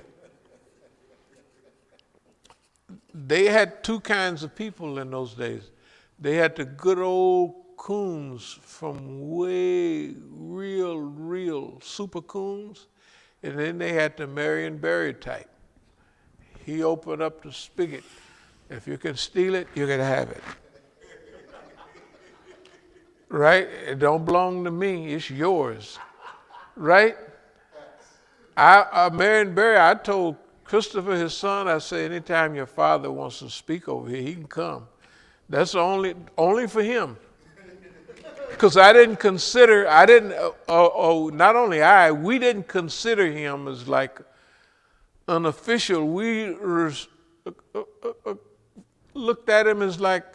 They had two kinds of people in those days. They had the good old coons from way real super coons, and then they had the Marion Barry type. He opened up the spigot. If you can steal it, you can have it. Right? It don't belong to me, it's yours. Right? Marion Barry, I told Christopher, his son, I say, anytime your father wants to speak over here, he can come. That's only for him. Because we didn't consider him as like unofficial. We looked at him as like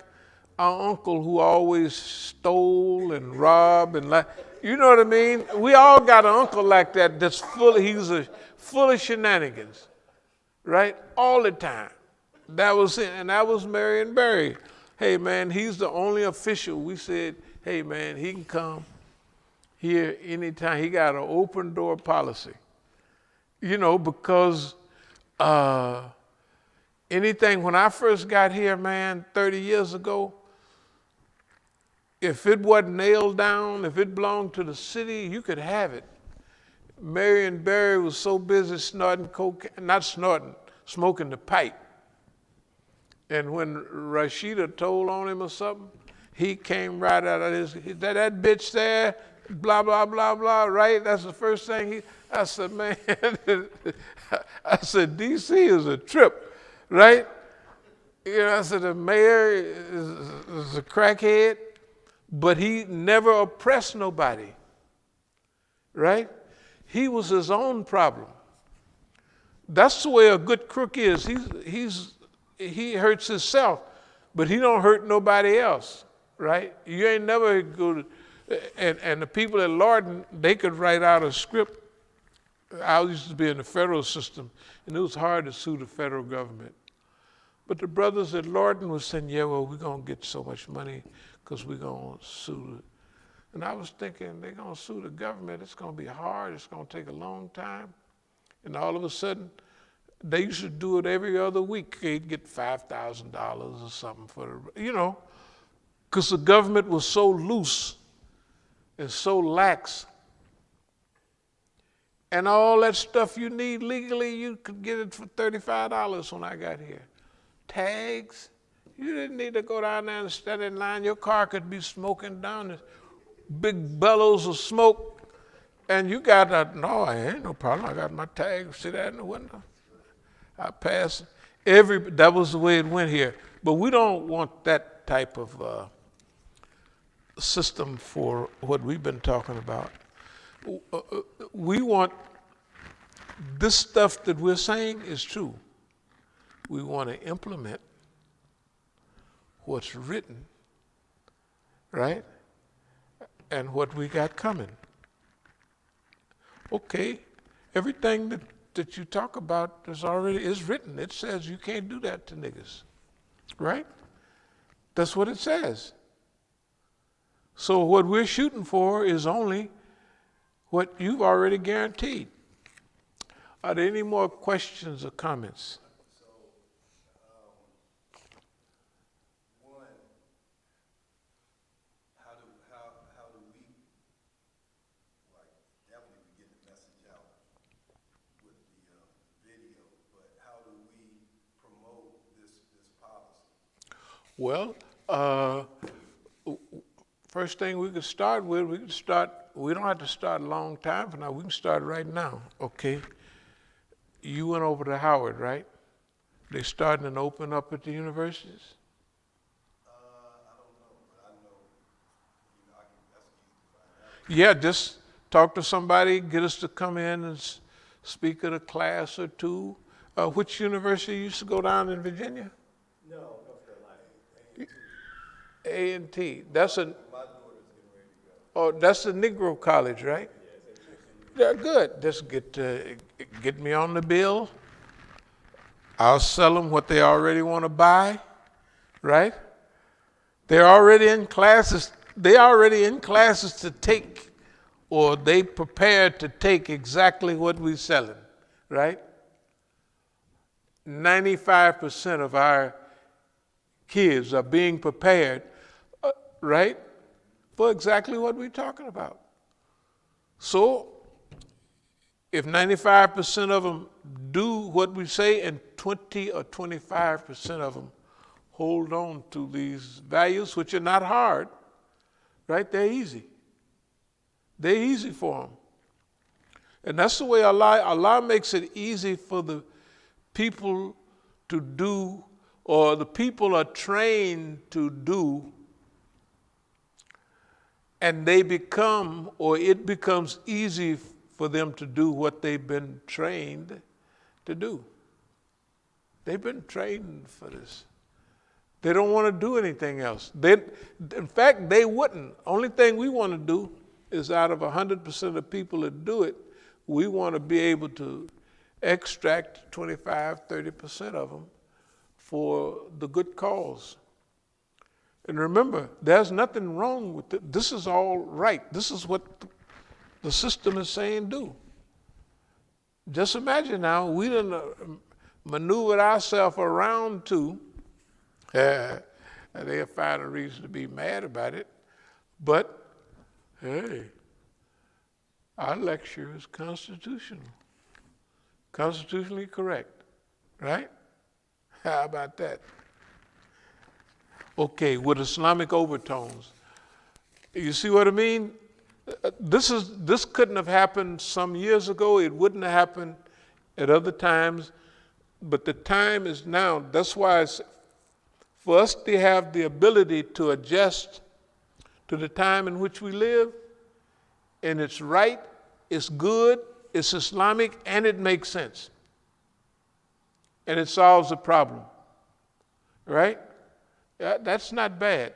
our uncle who always stole and robbed and you know what I mean? We all got an uncle like that that's full of shenanigans, right? All the time. That was it, and that was Marion Barry. Hey man, he's the only official. We said, hey man, he can come here anytime. He got an open door policy. You know, because anything, when I first got here, man, 30 years ago, if it wasn't nailed down, if it belonged to the city, you could have it. Marion Barry was so busy snorting cocaine, not snorting, smoking the pipe. And when Rashida told on him or something, he came right out of that bitch there, blah, blah, blah, blah, right? That's the first thing I said, man, I said, D.C. is a trip, right? You know, I said, the mayor is a crackhead, but he never oppressed nobody, right? He was his own problem. That's the way a good crook is. He hurts himself, but he don't hurt nobody else, right? You ain't never go to, and the people at Lorton, they could write out a script. I used to be in the federal system, and it was hard to sue the federal government. But the brothers at Lorton was saying, yeah, well, we're going to get so much money because we're going to sue. And I was thinking, they're going to sue the government. It's going to be hard. It's going to take a long time. And all of a sudden, they used to do it every other week. They'd get $5,000 or something for the, you know, because the government was so loose and so lax. And all that stuff you need legally, you could get it for $35 when I got here. Tags, you didn't need to go down there and stand in line. Your car could be smoking down this big bellows of smoke, and you got no, I ain't no problem. I got my tag, sit out in the window. I pass that was the way it went here. But we don't want that type of system for what we've been talking about. We want this stuff that we're saying is true. We want to implement what's written, right? And what we got coming. Okay, everything that you talk about is written. It says you can't do that to niggas, right? That's what it says. So what we're shooting for is only what you've already guaranteed. Are there any more questions or comments? Definitely we get the message out with the video, but how do we Well, first thing we could start with, we don't have to start a long time from now. We can start right now, okay? You went over to Howard, right? They starting to open up at the universities? I don't know, but I know, that's easy to find out. Yeah, just talk to somebody, get us to come in and speak at a class or two. Which university you used to go down in Virginia? No, North Carolina. A&T. That's a, My daughter's getting ready to go. oh, that's the Negro College, right? Yeah, good. Just get me on the bill. I'll sell them what they already want to buy, right? They're already in classes. They already in classes to take, or they prepared to take exactly what we're selling, right? 95% of our kids are being prepared, right, for exactly what we're talking about. So if 95% of them do what we say and 20 or 25% of them hold on to these values, which are not hard, right? They're easy. They're easy for them. And that's the way Allah makes it easy for the people to do, or the people are trained to do, and they become, or it becomes easy for them to do what they've been trained to do. They've been trained for this. They don't want to do anything else. In fact, they wouldn't. Only thing we want to do is, out of 100% of people that do it, we want to be able to extract 25, 30% of them for the good cause. And remember, there's nothing wrong with it. This is all right. This is what the system is saying do. Just imagine now, we done maneuvered ourselves around to, they'll find a reason to be mad about it, but hey, our lecture is constitutional, constitutionally correct, right? How about that? Okay, with Islamic overtones. You see what I mean? This couldn't have happened some years ago. It wouldn't have happened at other times, but the time is now. That's why it's for us to have the ability to adjust to the time in which we live, and it's right, it's good, it's Islamic, and it makes sense. And it solves the problem, right? That's not bad.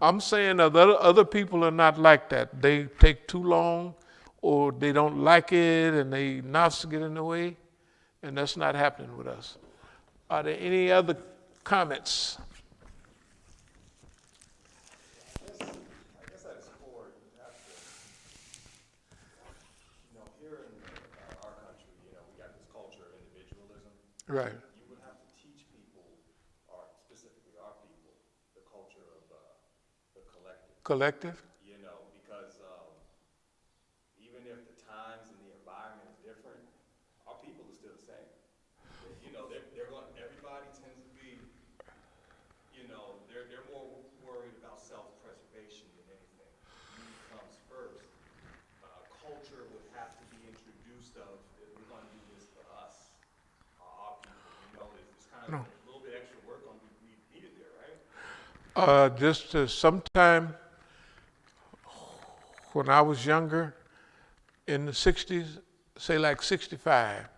I'm saying that other people are not like that. They take too long, or they don't like it, and they nafs get in the way, and that's not happening with us. Are there any other comments? I guess at its core, you have to, here in our country, we got this culture of individualism. Right. You would have to teach people, or specifically our people, the culture of the collective. Collective? Because even if the times and the environment is different, our people are still the same. They're going. Everybody tends to be, they're more worried about self-preservation than anything. Need comes first. Culture would have to be introduced of, if we're going to do this for us, our people. It's kind of a little bit extra work on be needed there, right? Just sometime when I was younger, in the 60s, say like 65,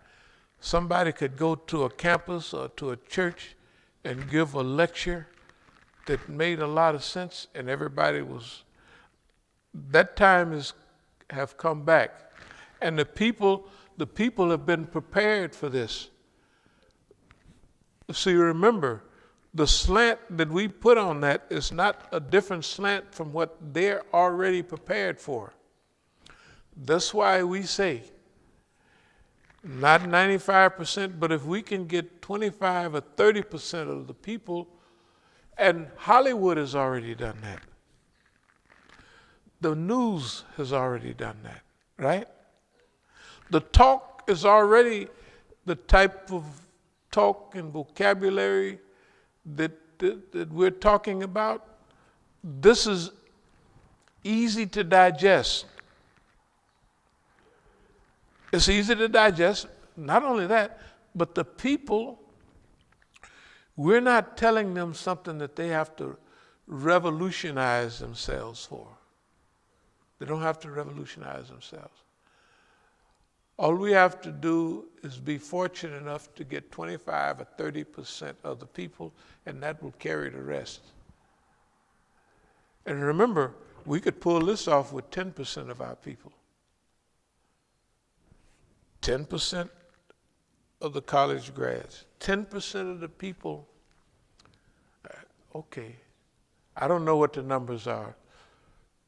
somebody could go to a campus or to a church and give a lecture that made a lot of sense, and everybody was, that time have come back. And the people have been prepared for this. See, remember, the slant that we put on that is not a different slant from what they're already prepared for. That's why we say, not 95%, but if we can get 25 or 30% of the people, and Hollywood has already done that. The news has already done that, right? The talk is already the type of talk and vocabulary that that we're talking about, this is easy to digest. It's easy to digest. Not only that, but the people, we're not telling them something that they have to revolutionize themselves for. They don't have to revolutionize themselves. All we have to do is be fortunate enough to get 25 or 30% of the people, and that will carry the rest. And remember, we could pull this off with 10% of our people. 10% of the college grads, 10% of the people, okay, I don't know what the numbers are.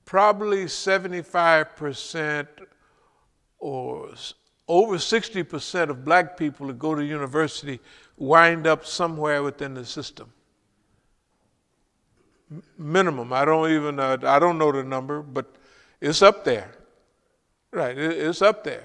Probably 75% or over 60% of black people that go to university wind up somewhere within the system. Minimum. I don't know the number, but it's up there. Right, it's up there.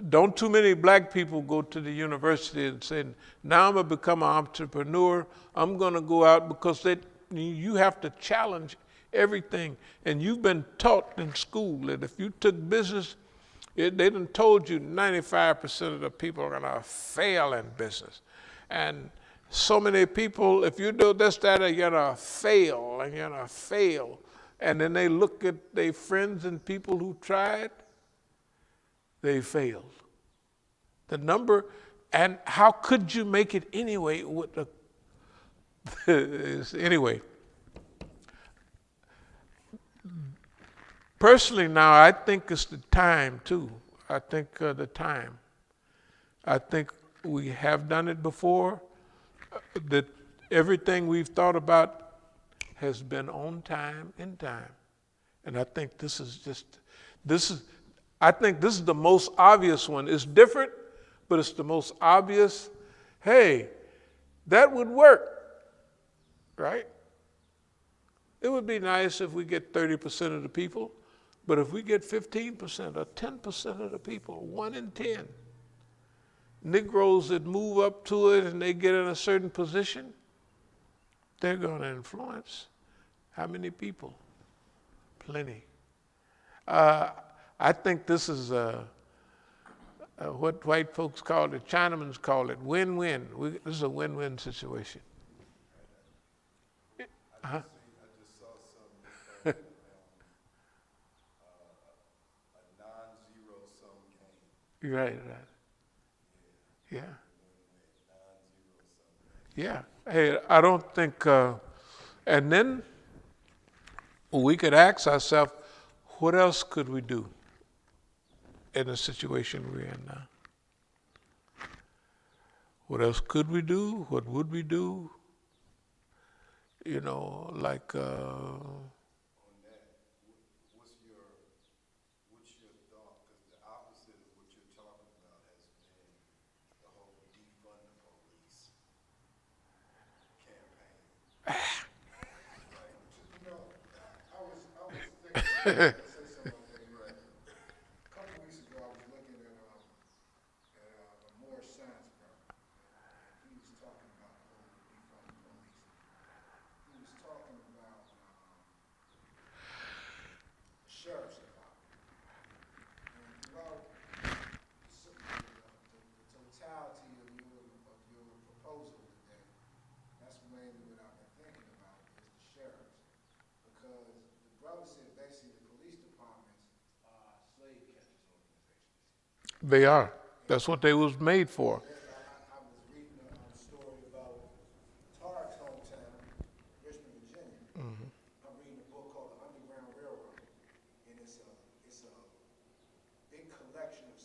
Don't too many black people go to the university and say, now I'm going to become an entrepreneur. I'm going to go out, because you have to challenge everything. And you've been taught in school that if you took business, they done told you 95% of the people are going to fail in business. And so many people, if you do this, that, you're going to fail, and you're going to fail. And then they look at their friends and people who tried, they failed. The number, and how could you make it anyway with the, anyway. Personally now, I think it's the time too. I think the time. I think we have done it before, that everything we've thought about has been on time, in time. And I think I think this is the most obvious one. It's different, but it's the most obvious. Hey, that would work, right? It would be nice if we get 30% of the people, but if we get 15% or 10% of the people, 1 in 10, Negroes that move up to it and they get in a certain position, they're going to influence how many people? Plenty. I think this is what white folks call it, Chinamans call it, win-win. This is a win-win situation. I just saw something a non-zero-sum game. Right. Yeah. Yeah. Hey, I don't think, and then we could ask ourselves, what else could we do in the situation we're in now? What else could we do? What would we do? You know, like. On that, what's your thought? Because the opposite of what you're talking about has been the whole defund the police campaign. I was thinking. Sheriff's Department. And throughout the totality of your proposal today, that's mainly what I've been thinking about is the sheriffs. Because the brother said basically the police departments are slave catchers organizations. They are. That's what they was made for. I was reading a story about Tarek's hometown, Richmond, Virginia. Mm-hmm. I'm reading a book called The Underground Railroad. And it's a big collection of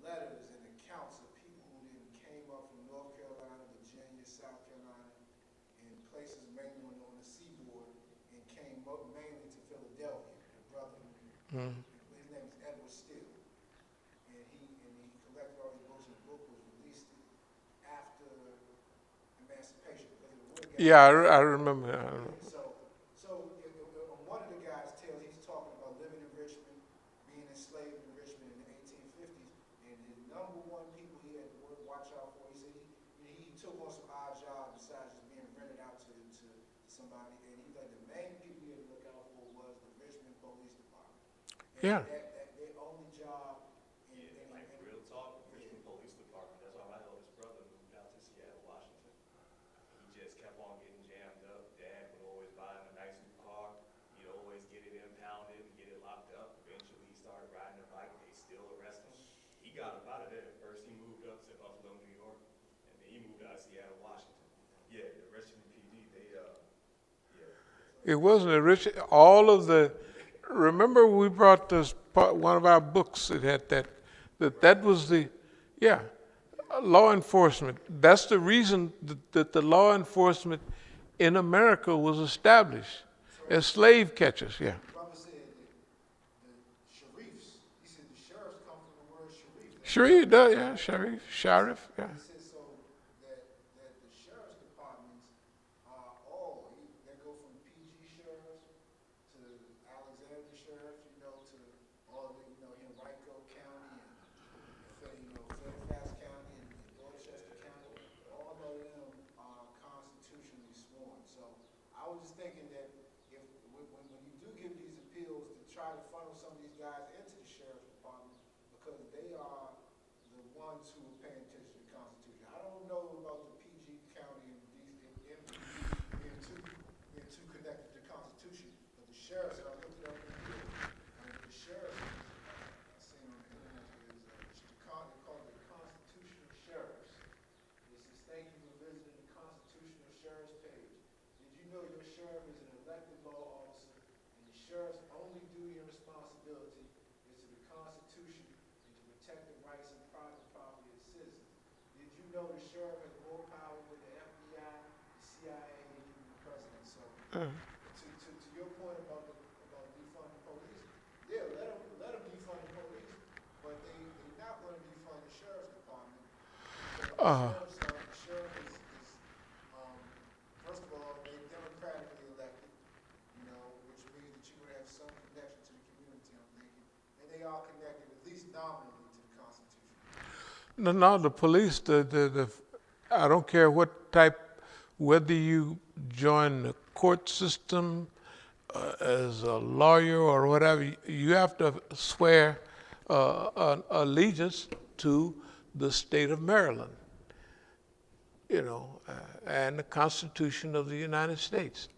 letters and accounts of people who then came up from North Carolina, Virginia, South Carolina, and places mainly on the seaboard, and came up mainly to Philadelphia. The brother, his name is Edward Steele, and he collected all these books, and the book was released after emancipation. Yeah, I remember. So one of the guys tells he's talking about living in Richmond, being enslaved in Richmond in the 1850s, and the number one people he had to watch out for, he said he took on some odd jobs besides just being somebody, and he's like, the main people you had to look out for was the Richmond Police Department. And Yeah. that their only job in, Yeah, like real talk, Richmond Police Department, that's why my eldest brother moved out to Seattle, Washington. He just kept on getting jammed up. Dad would always buy him a nice new car. He'd always get it impounded and get it locked up. Eventually he started riding a bike. They still arrest him. He got up out of there. First he moved up to Buffalo, New York, and then he moved out of Seattle, Washington. Yeah, the Richmond PD, It wasn't a rich, all of the, remember we brought this part, one of our books, it had that was the, yeah, law enforcement. That's the reason that the law enforcement in America was established as slave catchers, yeah. brother said that the sheriffs, he said the sheriffs come from the word sharif. Sharif, yeah, sheriff, yeah. He said so that the sheriff's departments are all, they go from PG sheriffs to Alexander sheriffs, to all the, Henrico County and, Fairfax County and Dorchester County. All of them are constitutionally sworn. So I was just thinking that if, when you do give these appeals, to try to funnel some of these guys into the sheriff's department, because they are the ones who are paying attention to the Constitution. I don't know about the PG County and these MPD being too connected to the Constitution, but the sheriffs, I looked it up in here, the sheriffs, I seen on the internet, they call it the Constitutional Sheriffs. It says, thank you for visiting the Constitutional Sheriff's page. Did you know your sheriff is an elected law officer, and the sheriff's only duty and responsibility is to the Constitution and to protect the rights and private property of citizens? Did you know the sheriff has more power than the FBI, the CIA, and even the president? So, to your point about defunding police, yeah, let them defund the police, but they're not going to defund the sheriff's department. The sheriff is first of all, they're democratically elected, which means that you're going to have some connection to the community, I'm thinking, and they are connected at least nominally to the Constitution. No, the police, I don't care what type, whether you join the court system as a lawyer or whatever, you have to swear an allegiance to the state of Maryland, and the Constitution of the United States.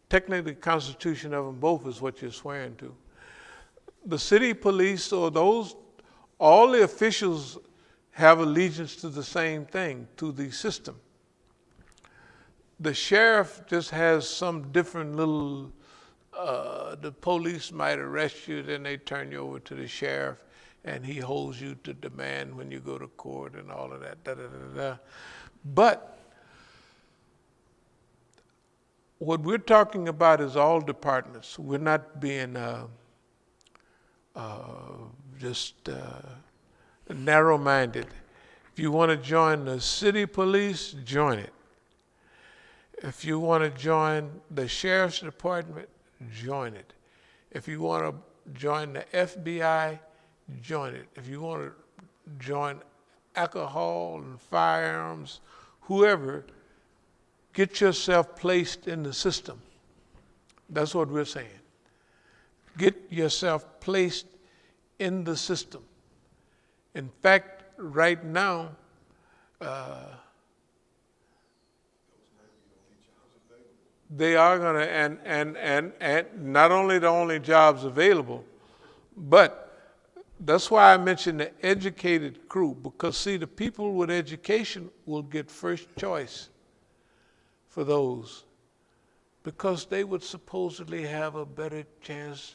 Technically, the Constitution of them both is what you're swearing to. The city police or all the officials have allegiance to the same thing, to the system. The sheriff just has some different little, the police might arrest you, then they turn you over to the sheriff, and he holds you to demand when you go to court and all of that, But what we're talking about is all departments. We're not being just narrow-minded. If you want to join the city police, join it. If you want to join the sheriff's department, join it. If you want to join the FBI, join it. If you want to join alcohol and firearms, whoever, get yourself placed in the system. That's what we're saying. Get yourself placed in the system. In fact, right now, they are going to, and not only the only jobs available, but that's why I mentioned the educated crew, because see, the people with education will get first choice for those, because they would supposedly have a better chance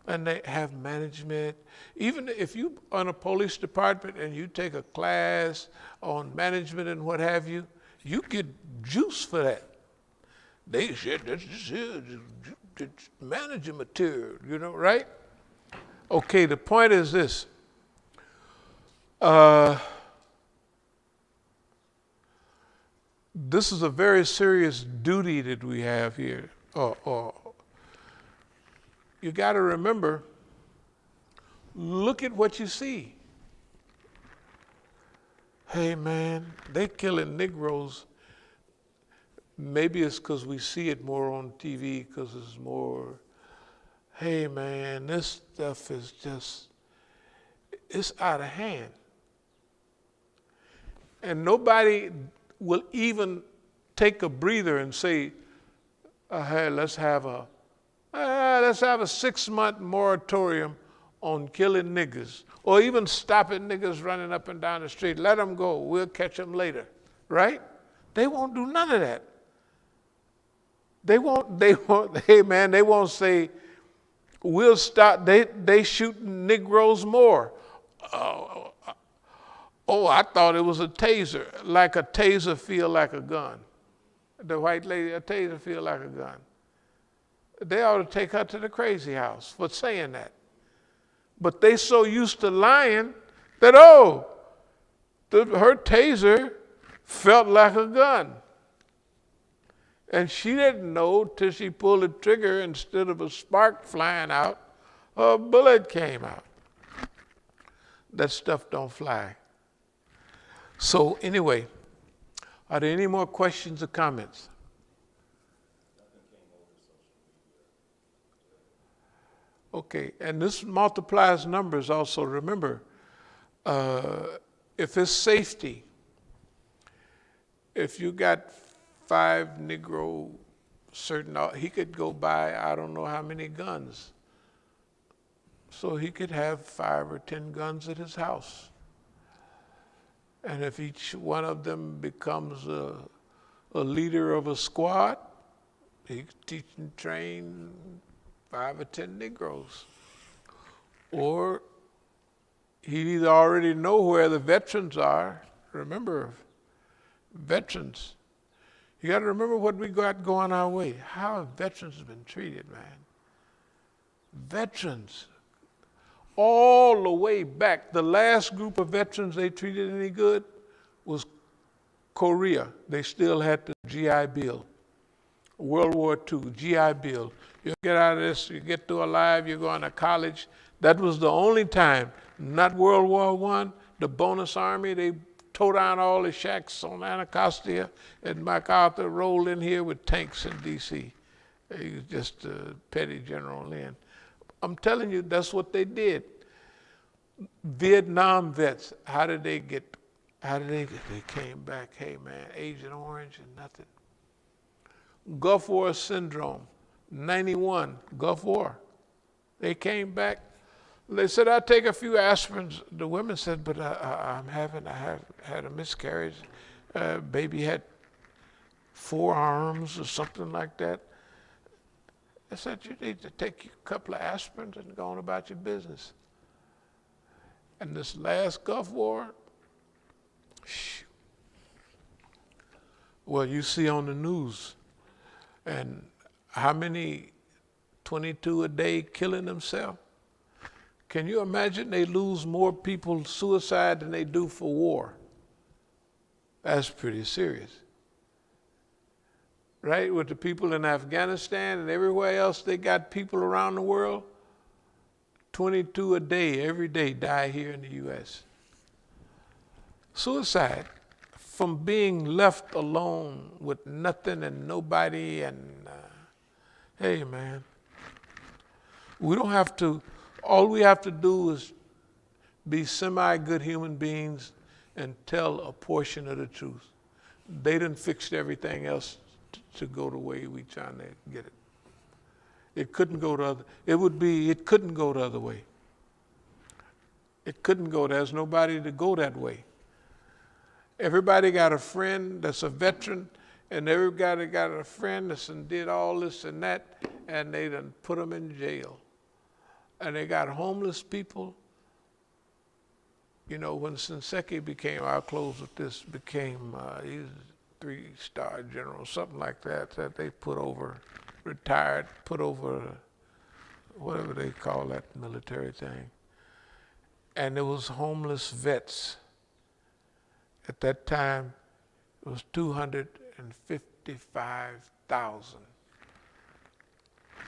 and they have management. Even if you on a police department and you take a class on management and what have you, you get juice for that. They said this is manager material, right? Okay, the point is this. This is a very serious duty that we have here. You got to remember, look at what you see. Hey man, they killing Negroes. Maybe it's because we see it more on TV, because it's more, hey man, this stuff is just, it's out of hand. And nobody will even take a breather and say, hey, let's have a 6-month moratorium on killing niggas, or even stopping niggas running up and down the street. Let them go. We'll catch them later, right? They won't do none of that. They won't, hey man, they won't say, we'll stop, they shoot Negroes more. Oh, I thought it was a taser. Like a taser feel like a gun. The white lady, a taser feel like a gun. They ought to take her to the crazy house for saying that. But they so used to lying that, her taser felt like a gun. And she didn't know till she pulled the trigger, instead of a spark flying out, a bullet came out. That stuff don't fly. So anyway, are there any more questions or comments? Okay, and this multiplies numbers also. Remember, if it's safety, if you got 5 Negro he could go buy I don't know how many guns. So he could have 5 or 10 guns at his house. And if each one of them becomes a leader of a squad, he could teach and train 5 or 10 Negroes. Or he'd either already know where the veterans are. Remember, veterans. You got to remember what we got going our way. How have veterans been treated, man? Veterans. All the way back, the last group of veterans they treated any good was Korea. They still had the GI Bill. World War II, GI Bill. You get out of this, you get through alive, you're going to college. That was the only time, not World War I, the bonus army, they tore down all the shacks on Anacostia, and MacArthur rolled in here with tanks in D.C. He was just a petty general then. I'm telling you, that's what they did. Vietnam vets, they came back, hey man, Agent Orange and nothing. Gulf War syndrome, 91, Gulf War. They came back. They said, I'll take a few aspirins. The women said, but I have had a miscarriage. Baby had 4 arms or something like that. I said, you need to take a couple of aspirins and go on about your business. And this last Gulf War, well, you see on the news, and how many 22 a day killing themselves? Can you imagine they lose more people suicide than they do for war? That's pretty serious. Right? With the people in Afghanistan and everywhere else, they got people around the world. 22 a day, every day, die here in the U.S. Suicide from being left alone with nothing and nobody, and hey man, we don't have to, all we have to do is be semi-good human beings and tell a portion of the truth. They done fixed everything else to go the way we trying to get it. It couldn't go the other, it couldn't go the other way. It couldn't go, there's nobody to go that way. Everybody got a friend that's a veteran, and everybody got a friend that's did all this and that, and they done put them in jail. And they got homeless people. You know, when Shinseki became, I'll close with this, became, he's a 3-star general, something like that, that they put over, retired, put over, whatever they call that military thing. And there was homeless vets. At that time, it was 255,000.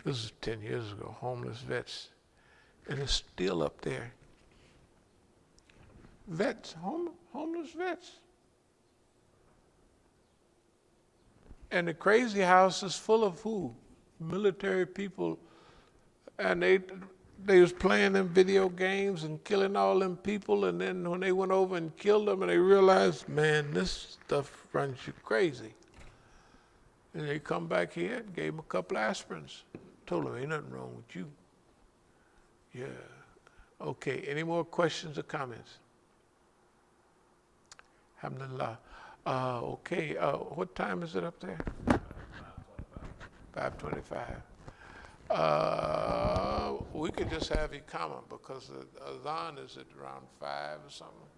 This is 10 years ago, homeless vets. And it's still up there. Vets, homeless vets. And the crazy house is full of who? Military people. And they was playing them video games and killing all them people. And then when they went over and killed them, and they realized, man, this stuff runs you crazy. And they come back here and gave them a couple aspirins. Told them, ain't nothing wrong with you. Yeah. Okay, any more questions or comments? Alhamdulillah. Okay, what time is it up there? 5:25. We could just have you comment because the adhan is at around 5 or something.